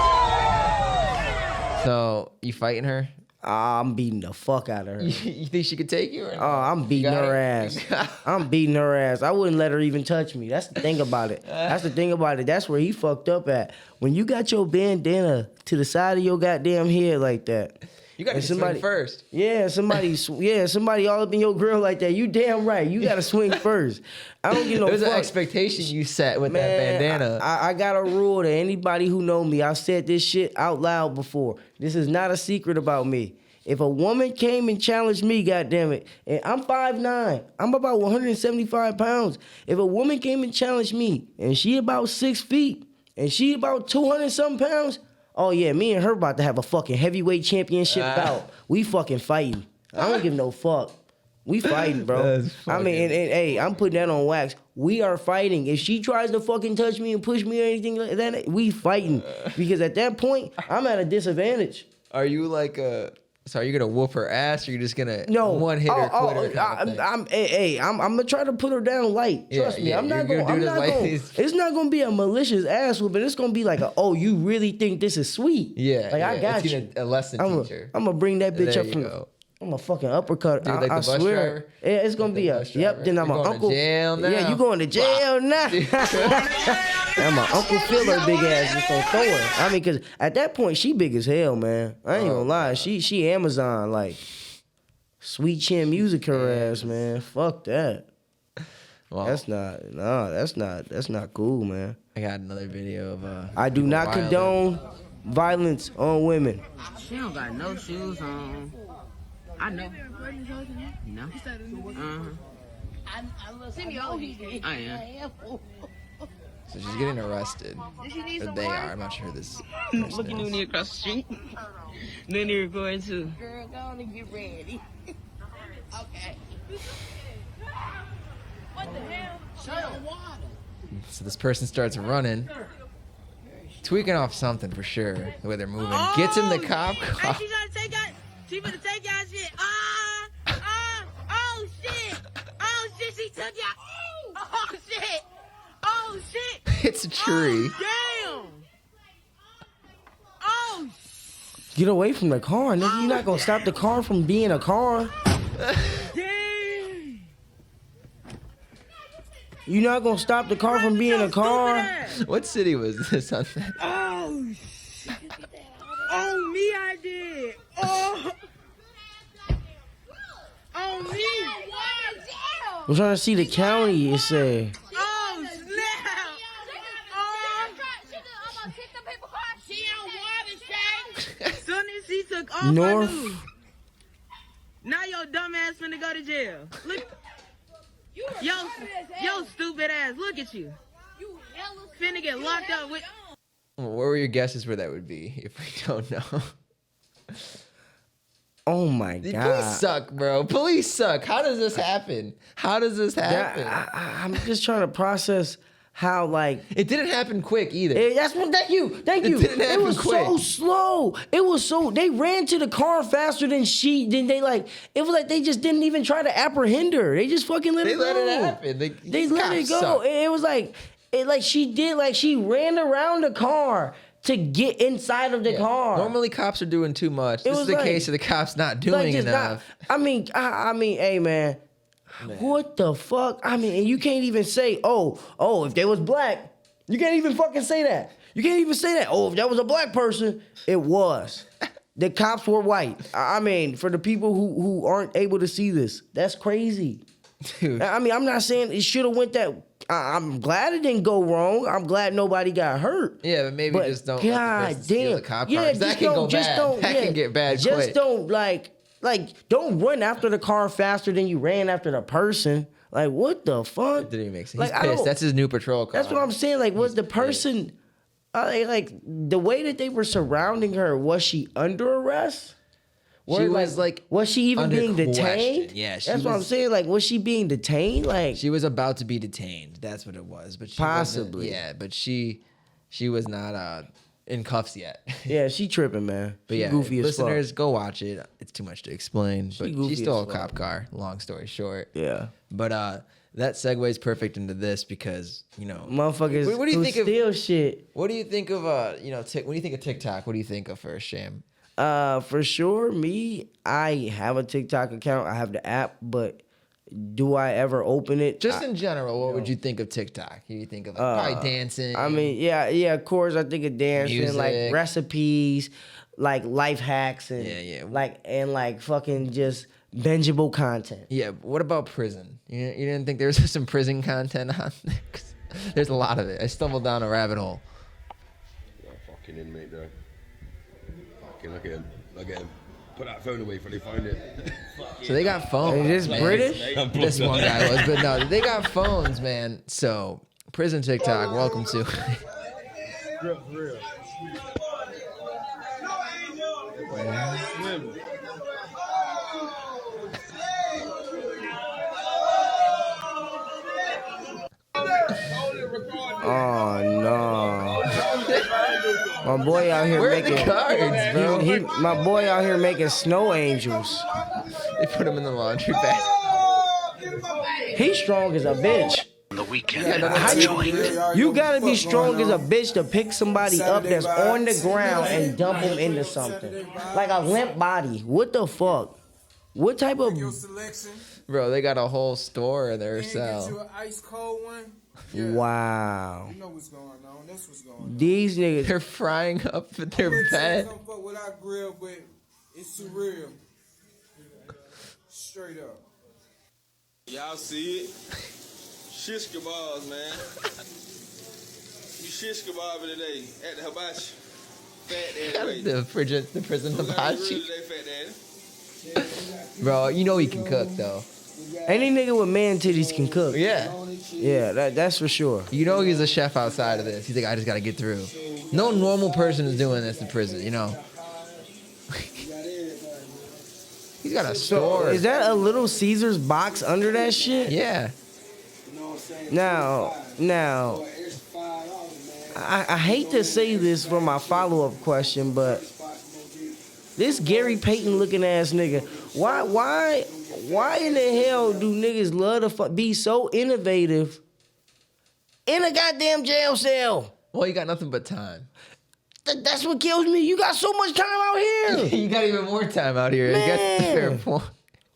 So you fighting her? I'm beating the fuck out of her. You think she could take you? Or Oh, I'm beating her ass. I'm beating her ass. I wouldn't let her even touch me. That's the thing about it. That's where he fucked up at. When you got your bandana to the side of your goddamn head like that. You got to and swing first. Yeah, somebody all up in your grill like that. You damn right. You got to swing first. I don't get no There's fuck. an expectation you set with that bandana. I got a rule to anybody who know me. I've said this shit out loud before. This is not a secret about me. If a woman came and challenged me, goddammit, and I'm 5'9", I'm about 175 pounds. If a woman came and challenged me, and she about 6 feet, and she about 200 something pounds, oh yeah, me and her about to have a fucking heavyweight championship bout. We fucking fighting. I don't give no fuck. We fighting, bro. I mean, and hey, I'm putting that on wax. We are fighting. If she tries to fucking touch me and push me or anything like that, we fighting. Because at that point, I'm at a disadvantage. Are you like so are you gonna whoop her ass, or are you just gonna No, one hit her quitter? I'm gonna try to put her down light. Trust me, I'm not gonna. It's not gonna be a malicious ass whooping. It's gonna be like you really think this is sweet? Yeah, like I got it's you. A lesson teacher. I'm gonna bring that bitch There up you from. go. I'm a fucking uppercut. Dude, like I the bus swear. driver? Yeah, it's gonna be a. Yep. Then I'm You're an going to uncle. jail now. Yeah, you going to jail now? I'm an Uncle Phil, her big ass just gonna throw her. I mean, cause at that point she big as hell, man. I ain't gonna lie. She Amazon like. Sweet Chin Music her ass, man. Fuck that. Well, That's not cool, man. I got another video of I do not condone violence on women. She don't got no shoes on. I know. No. I am. So she's getting arrested. Or they are. I'm not sure who this person Looking at is. me across the street. Then they're going to. Girl, go on and get ready. Okay. What the hell? So this person starts running, tweaking off something for sure. The way they're moving, gets in the cop car. Hey, she trying to take out. She finna take y'all shit. Oh shit. Oh shit. She took y'all. Oh shit. Oh shit. It's a tree. Damn. Oh. Get away from the car, nigga. You're not gonna stop the car from being a car. Damn. You're not gonna stop the car from being a car. What city was this on? Oh shit. Oh me, I did. Oh. Oh me. I'm trying to see the county. It say. Oh snap. Soon as she took off, North. I knew. Now your dumb ass finna go to jail. Look. Yo stupid ass. Look at you. Finna get locked up with. What were your guesses where that would be? If we don't know. Oh my Police god. suck, bro. Police suck. How does this happen? How does this happen? I'm just trying to process how like. It didn't happen quick either. That's what. Thank you. didn't happen It was quick. so slow. It was so. They ran to the car faster than they like. It was like they just didn't even try to apprehend her. They just fucking let They it go. let it happen. They let it go. Suck. It was like she ran around the car to get inside of the car. Normally, cops are doing too much. This is was the like- case of the cops not Like, doing just enough. I mean, hey man, what the fuck? I mean, and you can't even say, oh, if they was black, you can't even fucking say that. You can't even say that. Oh, if that was a black person, it was. The cops were white. I mean, for the people who aren't able to see this, that's crazy. Dude. I mean, I'm not saying it should have went that. I'm glad it didn't go wrong. I'm glad nobody got hurt. Yeah, but maybe just don't let the person steal the cop car. Yeah, 'Cause that can go bad. That can get bad Just quick. don't like don't run after the car faster than you ran after the person. Like what the fuck? It didn't even make sense. Like, He's I pissed. don't- That's his new patrol car. That's what I'm saying. Like, was the person like the way that they were surrounding her? Was she under arrest? She was, like, was she even under being detained? question. Yeah, she that's what I'm was- saying. Like, was she being detained? Like, She was about to be detained. That's what it was. But she wasn't- Possibly. Yeah, but she was not in cuffs yet. yeah, she tripping, man. But She yeah, goofy as fuck. listeners, go watch it. It's too much to explain. But goofy she stole a as fuck. cop car. Long story short. Yeah. But that segues perfect into this because motherfuckers what do you who think of steal shit. What do you think of when do you think of TikTok? What do you think of first, Sham? For sure, I have a TikTok account. I have the app, but do I ever open it? Just in general, what would you think of TikTok? You think of probably dancing? I mean, yeah, of course. I think of dancing, Music. like recipes, like life hacks, and like fucking just bingeable content. Yeah. What about prison? You didn't think there was some prison content on there? 'Cause there's a lot of it. I stumbled down a rabbit hole. Fucking inmate though. Fucking look at him. Put that phone away before they find it. So they got phones. Is this British? This one guy was, but no, they got phones, man. So prison TikTok, welcome to. Oh no. My boy out here Where are making the cards, bro? my boy out here making snow angels. They put him in the laundry basket. He's strong as a bitch. On the weekend, You gotta be strong as a bitch to pick somebody up that's on the ground and dump him into something. Like a limp body. What the fuck? What type of... Bro, they got a whole store in their cell. Wow. You know what's going on. That's what's going on. These niggas... They're frying up their bed. Some fuck what I grill, but it's surreal. Straight up. Y'all see it? Shish kebabs, man. You shish kebab today at the hibachi. Fat daddy. The prison hibachi. Today, fat daddy. Bro, you know he can cook though. Any nigga with man titties can cook. Yeah. Yeah, that's for sure. You know he's a chef outside of this. He's like, I just gotta get through. No normal person is doing this in prison, you know. He's got a store. Is that a Little Caesars box under that shit? Yeah. Now, I hate to say this for my follow-up question, but this Gary Payton looking ass nigga, why in the hell do niggas love to be so innovative in a goddamn jail cell? Well, you got nothing but time. That's what kills me. You got so much time out here. You got even more time out here. Man. You got the fair point.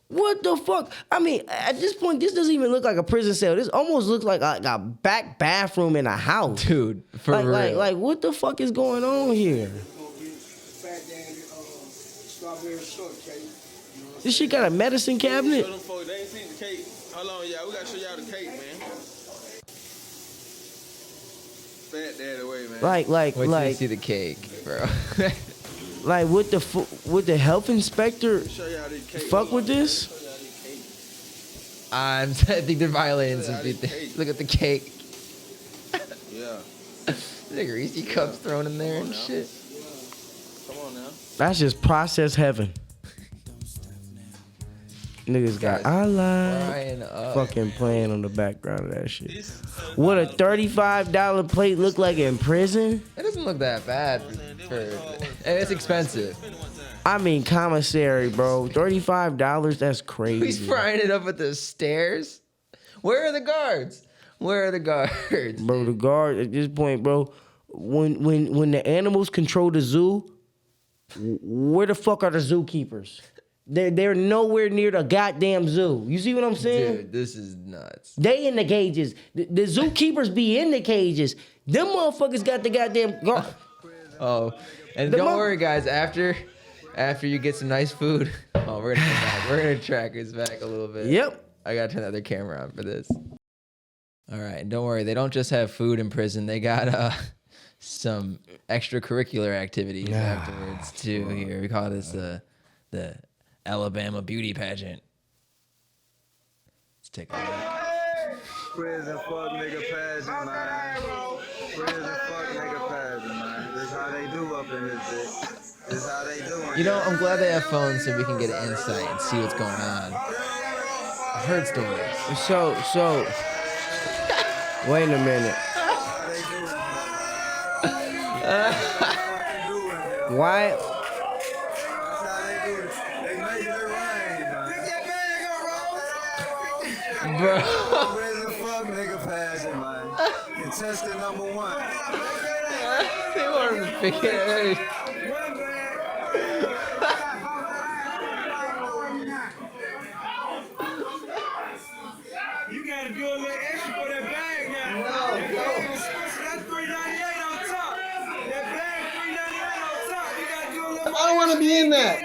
What the fuck? I mean, at this point, this doesn't even look like a prison cell. This almost looks like a back bathroom in a house. Dude, for real. Like, what the fuck is going on here? This shit got a medicine cabinet? Show them folks, they ain't seen the cake. Hold on, y'all. We gotta show y'all the cake, man. Fat daddy away, man. Wait till you see the cake, bro. Like, with the health inspector Show y'all this cake. fuck with this? I think they're violating some things. Look at the cake. Yeah. The greasy cups thrown in there and shit. Come on now. That's just processed heaven. Niggas got Frying up. fucking playing on the background of that shit. What a $35 plate look like in prison? It doesn't look that bad and it's expensive. I mean, commissary, bro. $35, that's crazy. He's frying it up at the stairs. Where are the guards? Where are the guards? Bro, the guard at this point, bro, when the animals control the zoo, where the fuck are the zookeepers? They're nowhere near the goddamn zoo. You see what I'm saying? Dude, this is nuts. They in the cages. The zookeepers be in the cages. Them motherfuckers got the goddamn guard. Oh, and don't worry, guys. After you get some nice food, we're gonna come back. We're gonna track us back a little bit. Yep. I gotta turn the other camera on for this. All right, and don't worry. They don't just have food in prison. They got some extracurricular activities afterwards too. Here we call this the Alabama beauty pageant. Let's take a look. Prison fuck nigga pageant, man. Prison fuck nigga pageant, man. This how they do up in this bitch. This how they do. You know, I'm glad they have phones so we can get an insight and see what's going on. I've heard stories. So, wait a minute. Why? Bro. pageant, man. Contestant number 1. They wanted to pick it. You gotta do a little extra for that bag now. That bag is special. That's $3.98 on top. That bag $3.98 on top. You gotta do a little. I don't want to be in that.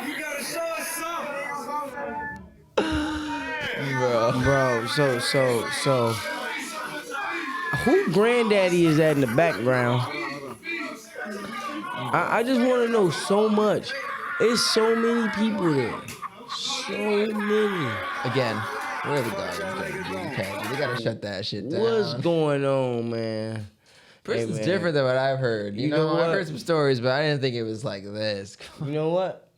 You gotta show us something. Bro, so who granddaddy is that in the background? I just want to know so much. It's so many people there. So many. Again, where are the guards? They gotta shut that shit down. What's going on, man? Prison's man. different than what I've heard. You know, what? I've heard some stories, but I didn't think it was like this. You know what?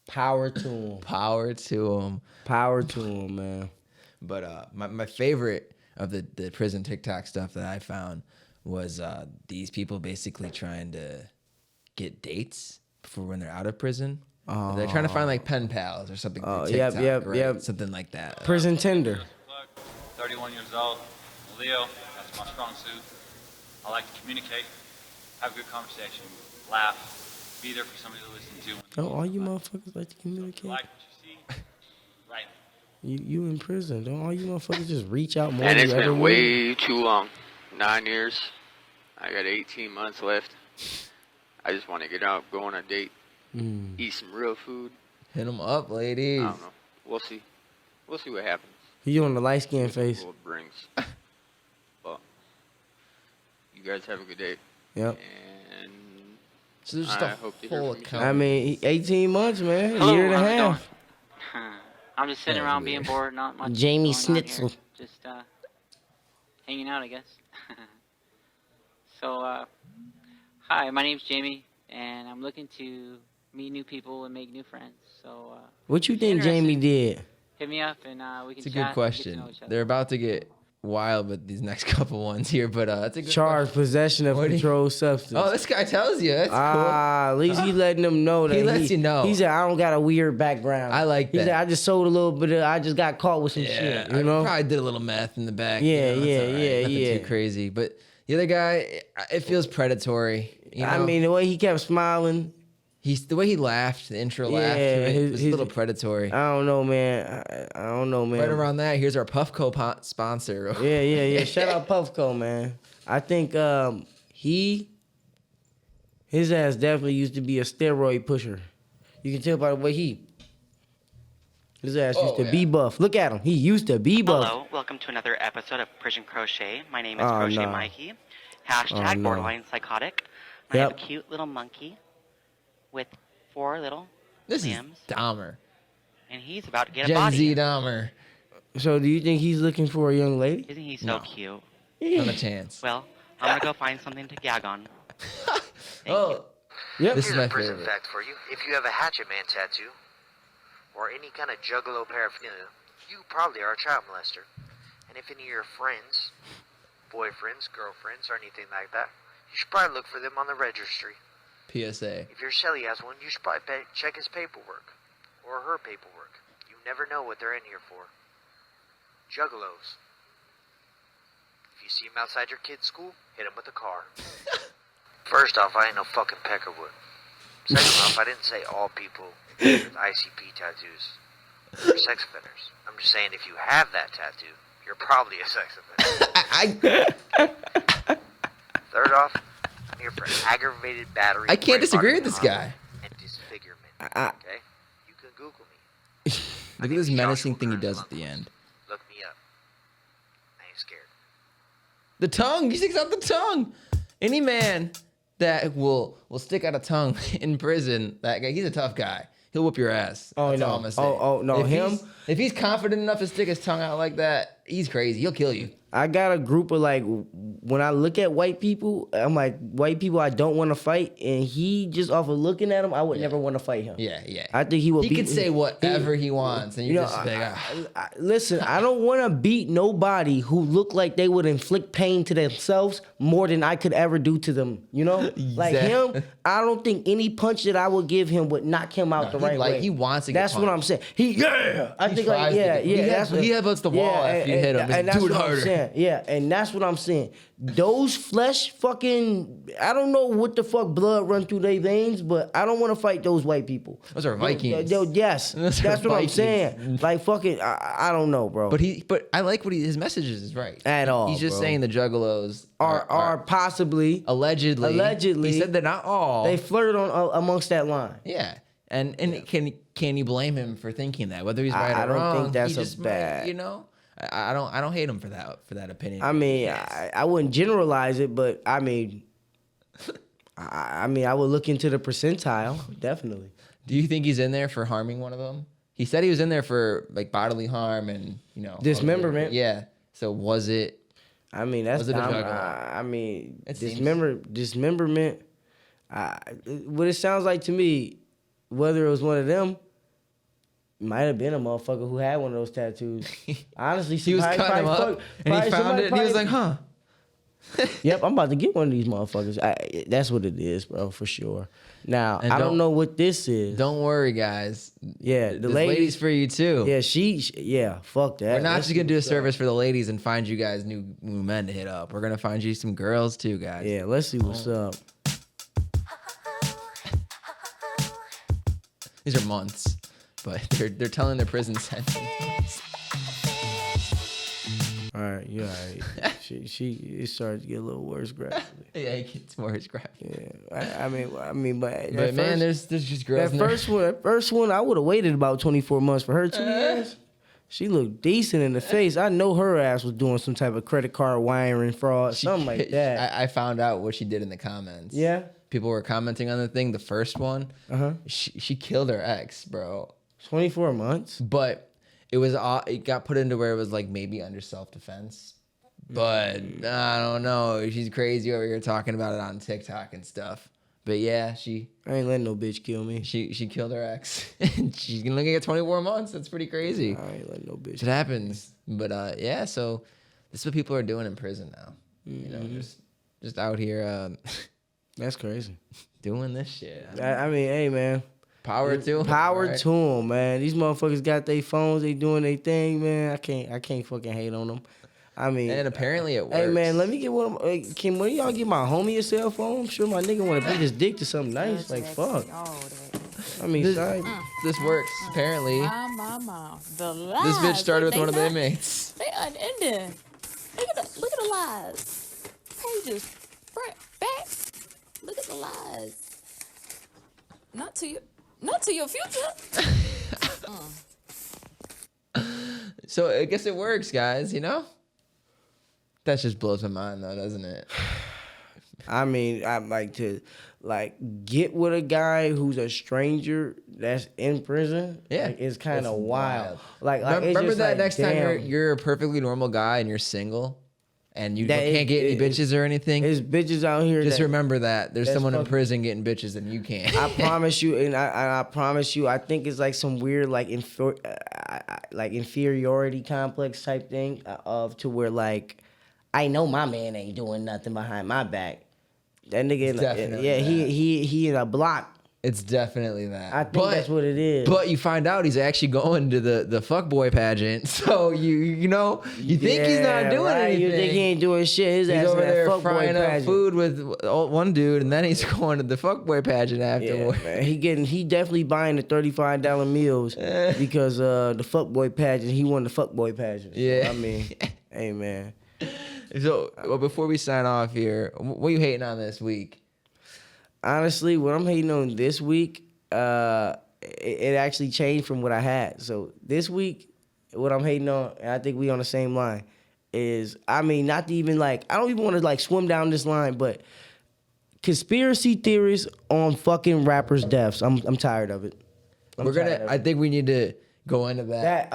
Power to him. Power to him. Power to him, man. But my favorite of the prison TikTok stuff that I found was these people basically trying to get dates for when they're out of prison. They're trying to find like pen pals or something. Oh, through TikTok, yep, right? Something like that. Prison tender. 31 years old, Leo, that's my strong suit. I like to communicate, have a good conversation, laugh, be there for somebody to listen to. Oh, all you motherfuckers like to communicate? Like what you see, right. You in prison. Don't all you motherfuckers just reach out more And than it's you ever been will? way too long. 9 years. I got 18 months left. I just want to get out, go on a date, eat some real food. Hit them up, ladies. I don't know. We'll see. We'll see what happens. You on the light skin face. What it brings. But you guys have a good day. Yep. And So there's just I a hope to hear whole from you account. I mean, 18 months, man. Hello, A year and a how's it half. I'm just sitting around being bored, not much. Jamie going on Schnitzel. here. Just hanging out, I guess. So, hi, my name's Jamie, and I'm looking to meet new people and make new friends. So, What you think interested, Jamie did? hit me up and we can It's a chat good and get to question. know each other. They're about to get wild with these next couple ones here, but it's a good Charged possession of controlled substance. Oh, this guy tells you. That's cool. At least he letting them know that He lets you know. He said, I don't got a weird background. I like He that. said, I just sold a little bit of, I just got caught with some shit, you know? I probably did a little meth in the back. Yeah, you know, it's yeah, all right. yeah, Nothing yeah. too crazy. But the other guy, it feels predatory. You know? I mean, the way he kept smiling. The way he laughed, the intro laugh, it was a little predatory. I don't know, man. I don't know, man. Right around that, here's our Puffco sponsor. Yeah. Shout out Puffco, man. I think his ass definitely used to be a steroid pusher. You can tell by the way his ass used to be buff. Look at him. He used to be buff. Hello, welcome to another episode of Prison Crochet. My name is Oh, Crochet no. Mikey. Hashtag no. borderline psychotic. I have a Yep. cute little monkey with 4 little This lambs, is Dahmer. and he's about to get a Gen body. Z Dahmer. So do you think he's looking for a young lady? Isn't he so No. cute? Not a chance. Well, I'm gonna go find something to gag on. Oh, yep. This is Here's my a prison favorite. fact for you. If you have a Hatchet Man tattoo, or any kind of juggalo paraphernalia, you probably are a child molester. And if any of your friends, boyfriends, girlfriends, or anything like that, you should probably look for them on the registry. PSA. If your cellie has one, you should probably check his paperwork, or her paperwork. You never know what they're in here for. Juggalos. If you see them outside your kid's school, hit them with a car. First off, I ain't no fucking Peckerwood. Second off, I didn't say all people with ICP tattoos are sex offenders. I'm just saying if you have that tattoo, you're probably a sex offender. Third off, I'm here for aggravated battery. I can't rape, disagree with bodily this harm, guy. And disfigurement. Okay? You can Google me. Look at this menacing thing he does at the end. Look me up. I ain't scared. The tongue. He sticks out the tongue. Any man that will stick out a tongue in prison, that guy, he's a tough guy. He'll whoop your ass. Oh, That's no. all I'm gonna say. Oh, no, him? If he's confident enough to stick his tongue out like that, he's crazy. He'll kill you. I got a group of like, when I look at white people, I'm like, white people I don't want to fight, and he just off of looking at him, I would never want to fight him. Yeah. I think he will. He could say whatever he wants, and you know, just like, ah. listen, I don't want to beat nobody who look like they would inflict pain to themselves more than I could ever do to them. You know, like him, I don't think any punch that I would give him would knock him out the right way. He wants to get That's what I'm saying. I think like he headbutts the wall after you hit him. And Just that's do it what I'm harder. saying. Yeah, and that's what I'm saying. Those flesh fucking, I don't know what the fuck blood run through their veins, but I don't want to fight those white people. Those are Vikings. Yes, Those are that's what I'm Vikings. saying. Like fucking, I don't know, bro. But I like what his messages is right. At all, He's just bro. saying the juggalos are possibly allegedly. He said they're not all. They flirt on amongst that line. Yeah. And can you blame him for thinking that? Whether he's right I or don't wrong, think that's he just bad. might, you know. I don't hate him for that opinion. I mean, I wouldn't generalize it, but I mean, I would look into the percentile, definitely. Do you think he's in there for harming one of them? He said he was in there for like bodily harm and Dismemberment. Yeah. So was it? I mean, that's Was it a dumb. juggalo? I mean, It seems- dismemberment. What it sounds like to me, whether it was one of them, might have been a motherfucker who had one of those tattoos. Honestly, He was somebody cutting him probably up and he found it and he was like, huh. Yep, I'm about to get one of these motherfuckers. That's what it is, bro, for sure. Now, And I don't know what this is. Don't worry, guys. Yeah, the This ladies lady's for you too. Yeah, fuck that. We're not Let's just gonna see do a what's up. service for the ladies and find you guys new men to hit up. We're gonna find you some girls too, guys. Yeah, let's see what's up. These are months, but they're telling their prison sentence. All right, you're all right. It started to get a little worse gradually. Yeah, it gets worse gradually. Yeah, I mean, but But man, there's just girls. that first one, I would have waited about 24 months for her 2 years. She looked decent in the face. I know her ass was doing some type of credit card wiring fraud, something like that. I found out what she did in the comments. Yeah? People were commenting on the thing. The first one, she killed her ex, bro. 24 months. But it got put into where it was like maybe under self-defense. But I don't know. She's crazy over here talking about it on TikTok and stuff. But yeah, I ain't letting no bitch kill me. She killed her ex. And she's gonna get 24 months. That's pretty crazy. I ain't letting no bitch. It happens. But yeah, so this is what people are doing in prison now. You know, just out here That's crazy. doing this shit. I mean, hey, man. Power to 'em, Power right? to them, man. These motherfuckers got their phones. They doing their thing, man. I can't fucking hate on them. I mean, And apparently it works. hey, man, let me get one of them. Can one of y'all get my homie a cell phone? I'm sure my nigga want to beat his dick to something nice. Like, fuck. I mean, This works, apparently. My. The This bitch lies, started with they one of the not- inmates. They unending. Look at the lies. Pages front, back. Look at the lies. Not to your future. So I guess it works, guys, you know? That just blows my mind though, doesn't it? I mean, I'd like to get with a guy who's a stranger that's in prison. Yeah. Like, it's kind of It's wild. Like it's remember just that like, next time damn. you're a perfectly normal guy and you're single and you That can't get any bitches or anything? There's bitches out here. Just that, remember that. There's that's someone in fucking- prison getting bitches and you can't. I promise you, and I promise you, I think it's like some weird like inferiority complex type thing of to where like I know my man ain't doing nothing behind my back. That nigga, in definitely yeah, that. he in a block. It's definitely that. I think that's what it is. But you find out he's actually going to the fuckboy pageant. So you know, you think he's not doing right. anything. You think he ain't doing shit. His He's ass over in that there fuckboy frying up pageant. food with one dude, and then he's going to the fuckboy pageant afterward. Yeah, man. He definitely buying the $35 meals because the fuckboy pageant. He won the fuckboy pageant. So, Yeah. I mean, hey man. So well, before we sign off here, what are you hating on this week? Honestly, what I'm hating on this week, it actually changed from what I had. So this week, what I'm hating on, and I think we on the same line, is I mean, not to even like, I don't even want to like swim down this line, but conspiracy theories on fucking rappers' deaths. I'm tired of it. I think we need to go into that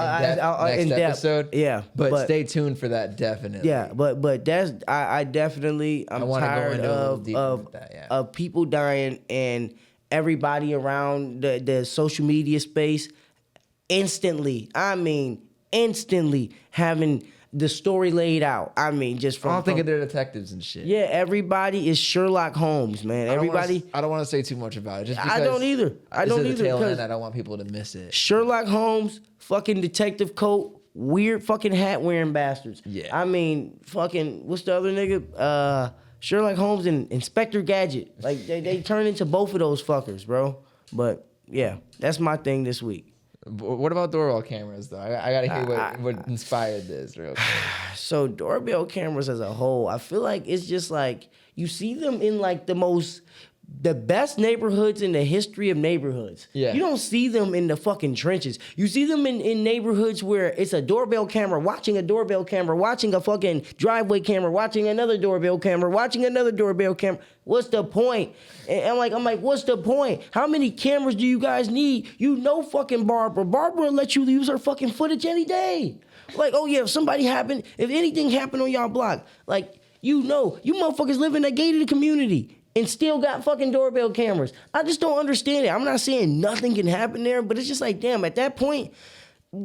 in next episode. Yeah, but stay tuned for that definitely. Yeah, but that's I definitely I'm wanna go tired into a little of deeper with that, yeah. of people dying and everybody around the social media space instantly. I mean, instantly having the story laid out. I mean, just from I don't think they're detectives and shit. yeah, everybody is Sherlock Holmes, man. Everybody. I don't want to say too much about it. Just because I don't either. I don't this is either. the tail because end. I don't want people to miss it. Sherlock Holmes, fucking detective coat, weird fucking hat wearing bastards. Yeah. I mean, fucking, what's the other nigga? Sherlock Holmes and Inspector Gadget. Like, they turn into both of those fuckers, bro. But, yeah, that's my thing this week. What about doorbell cameras, though? I gotta hear what inspired this real quick. So doorbell cameras as a whole, I feel like it's just like you see them in like the best neighborhoods in the history of neighborhoods. Yeah. You don't see them in the fucking trenches. You see them in neighborhoods where it's a doorbell camera, watching a doorbell camera, watching a fucking driveway camera, watching another doorbell camera, watching another doorbell camera. What's the point? And I'm like, what's the point? How many cameras do you guys need? You know fucking Barbara. Barbara will let you use her fucking footage any day. Like, oh yeah, if anything happened on y'all block, like, you know, you motherfuckers live in a gated community and still got fucking doorbell cameras. I just don't understand it. I'm not saying nothing can happen there, but it's just like, damn, at that point,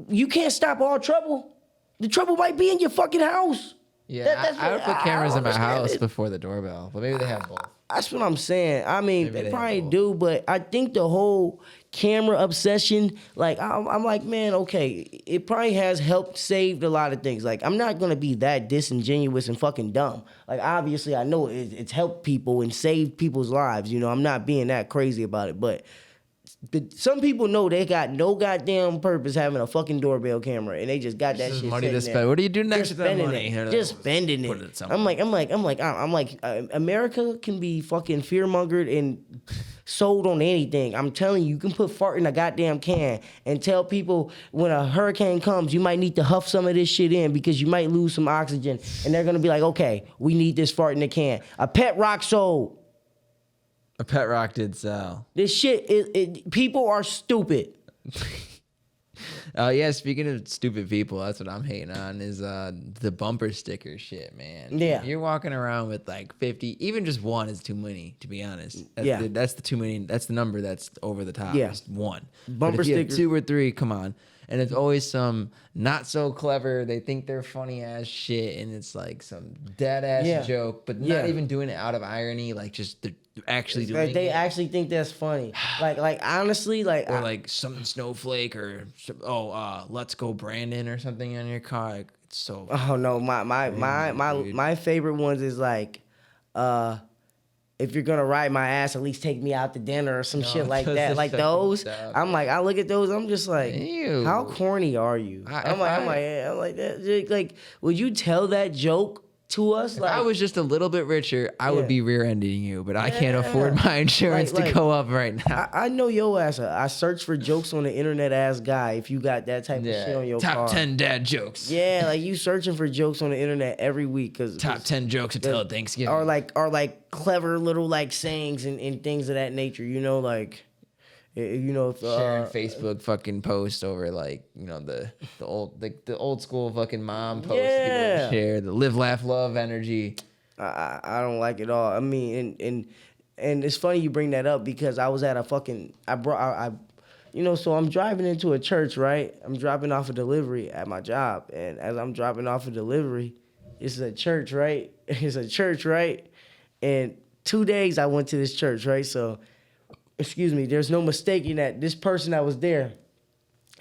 you can't stop all trouble. The trouble might be in your fucking house. Yeah, I would put cameras in my house before the doorbell, but maybe they have both. That's what I'm saying. I mean, they probably do, but I think the whole camera obsession, like, I'm like, man, okay, it probably has helped save a lot of things. Like, I'm not going to be that disingenuous and fucking dumb. Like, obviously, I know it's helped people and saved people's lives. You know, I'm not being that crazy about it, but some people know they got no goddamn purpose having a fucking doorbell camera, and they just got that shit money to sitting spend. there. What are you doing next with that Spending money? it. Just spending Put it. it somewhere. I'm like, America can be fucking fearmongered and sold on anything. I'm telling you can put fart in a goddamn can and tell people when a hurricane comes, you might need to huff some of this shit in because you might lose some oxygen, and they're gonna be like, okay, we need this fart in the can. A pet rock sold. A pet rock did sell. This shit, people are stupid. Yeah, speaking of stupid people, that's what I'm hating on is the bumper sticker shit, man. Yeah. You're walking around with like 50, even just one is too many, to be honest. Yeah. That's the too many, that's the number that's over the top. Yeah. Just one. Bumper but if you have stickers. 2 or 3, come on. And it's always some not so clever, they think they're funny ass shit, and it's like some dead ass joke, but not even doing it out of irony, like just they're actually doing Like they it. actually think that's funny. Like honestly, like Or like some snowflake or let's go Brandon or something on your car. Like, it's so. Oh no, my favorite ones is like, if you're gonna ride my ass, at least take me out to dinner or some shit like that. Like those, I'm like, I look at those, I'm just like, ew. How corny are you? I'm like that. Like, would you tell that joke to us? If Like, I was just a little bit richer, I would be rear-ending you, but I can't afford my insurance to go up right now. I know your ass. I search for jokes on the internet ass guy if you got that type of shit on your Top car. 10 dad jokes. Yeah, like you searching for jokes on the internet every week. Top 10 jokes to tell at Thanksgiving. Or like clever little like sayings and things of that nature, you know, like, you know, if, sharing Facebook fucking posts over like, you know, the old school fucking mom posts people share, the live, laugh, love energy. I don't like it all. I mean, and it's funny you bring that up because I was at a fucking so I'm driving into a church, right? I'm dropping off a delivery at my job, and as I'm dropping off a delivery, it's a church, right? It's a church, right? And 2 days I went to this church, right? So, excuse me, there's no mistaking that this person that was there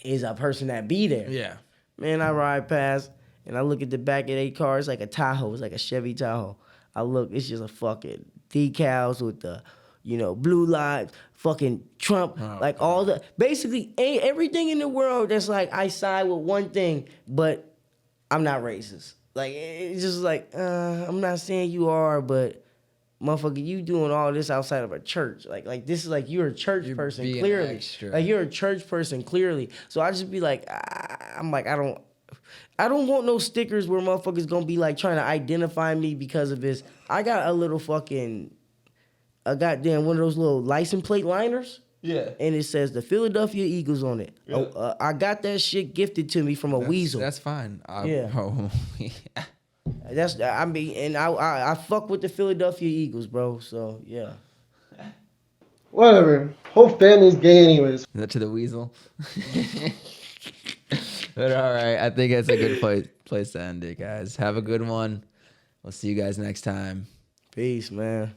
is a person that be there. Yeah. Man, I ride past and I look at the back of their car. It's like a Tahoe. It's like a Chevy Tahoe. I look, it's just a fucking decals with the, blue lights, fucking Trump, like all the, basically everything in the world that's like, I side with one thing, but I'm not racist. Like, it's just like, I'm not saying you are, but motherfucker, you doing all this outside of a church. Like this is like you're a church person, clearly. Extra. Like you're a church person, clearly. So I just be like, I'm like, I don't want no stickers where motherfuckers gonna be like trying to identify me because of this. I got a little fucking, a goddamn one of those little license plate liners. Yeah. And it says the Philadelphia Eagles on it. Yeah. I got that shit gifted to me from a weasel. That's fine. Yeah. I fuck with the Philadelphia Eagles, bro. So yeah. Whatever. Whole family's gay anyways. Is that to the weasel? But all right, I think that's a good place to end it, guys. Have a good one. We'll see you guys next time. Peace, man.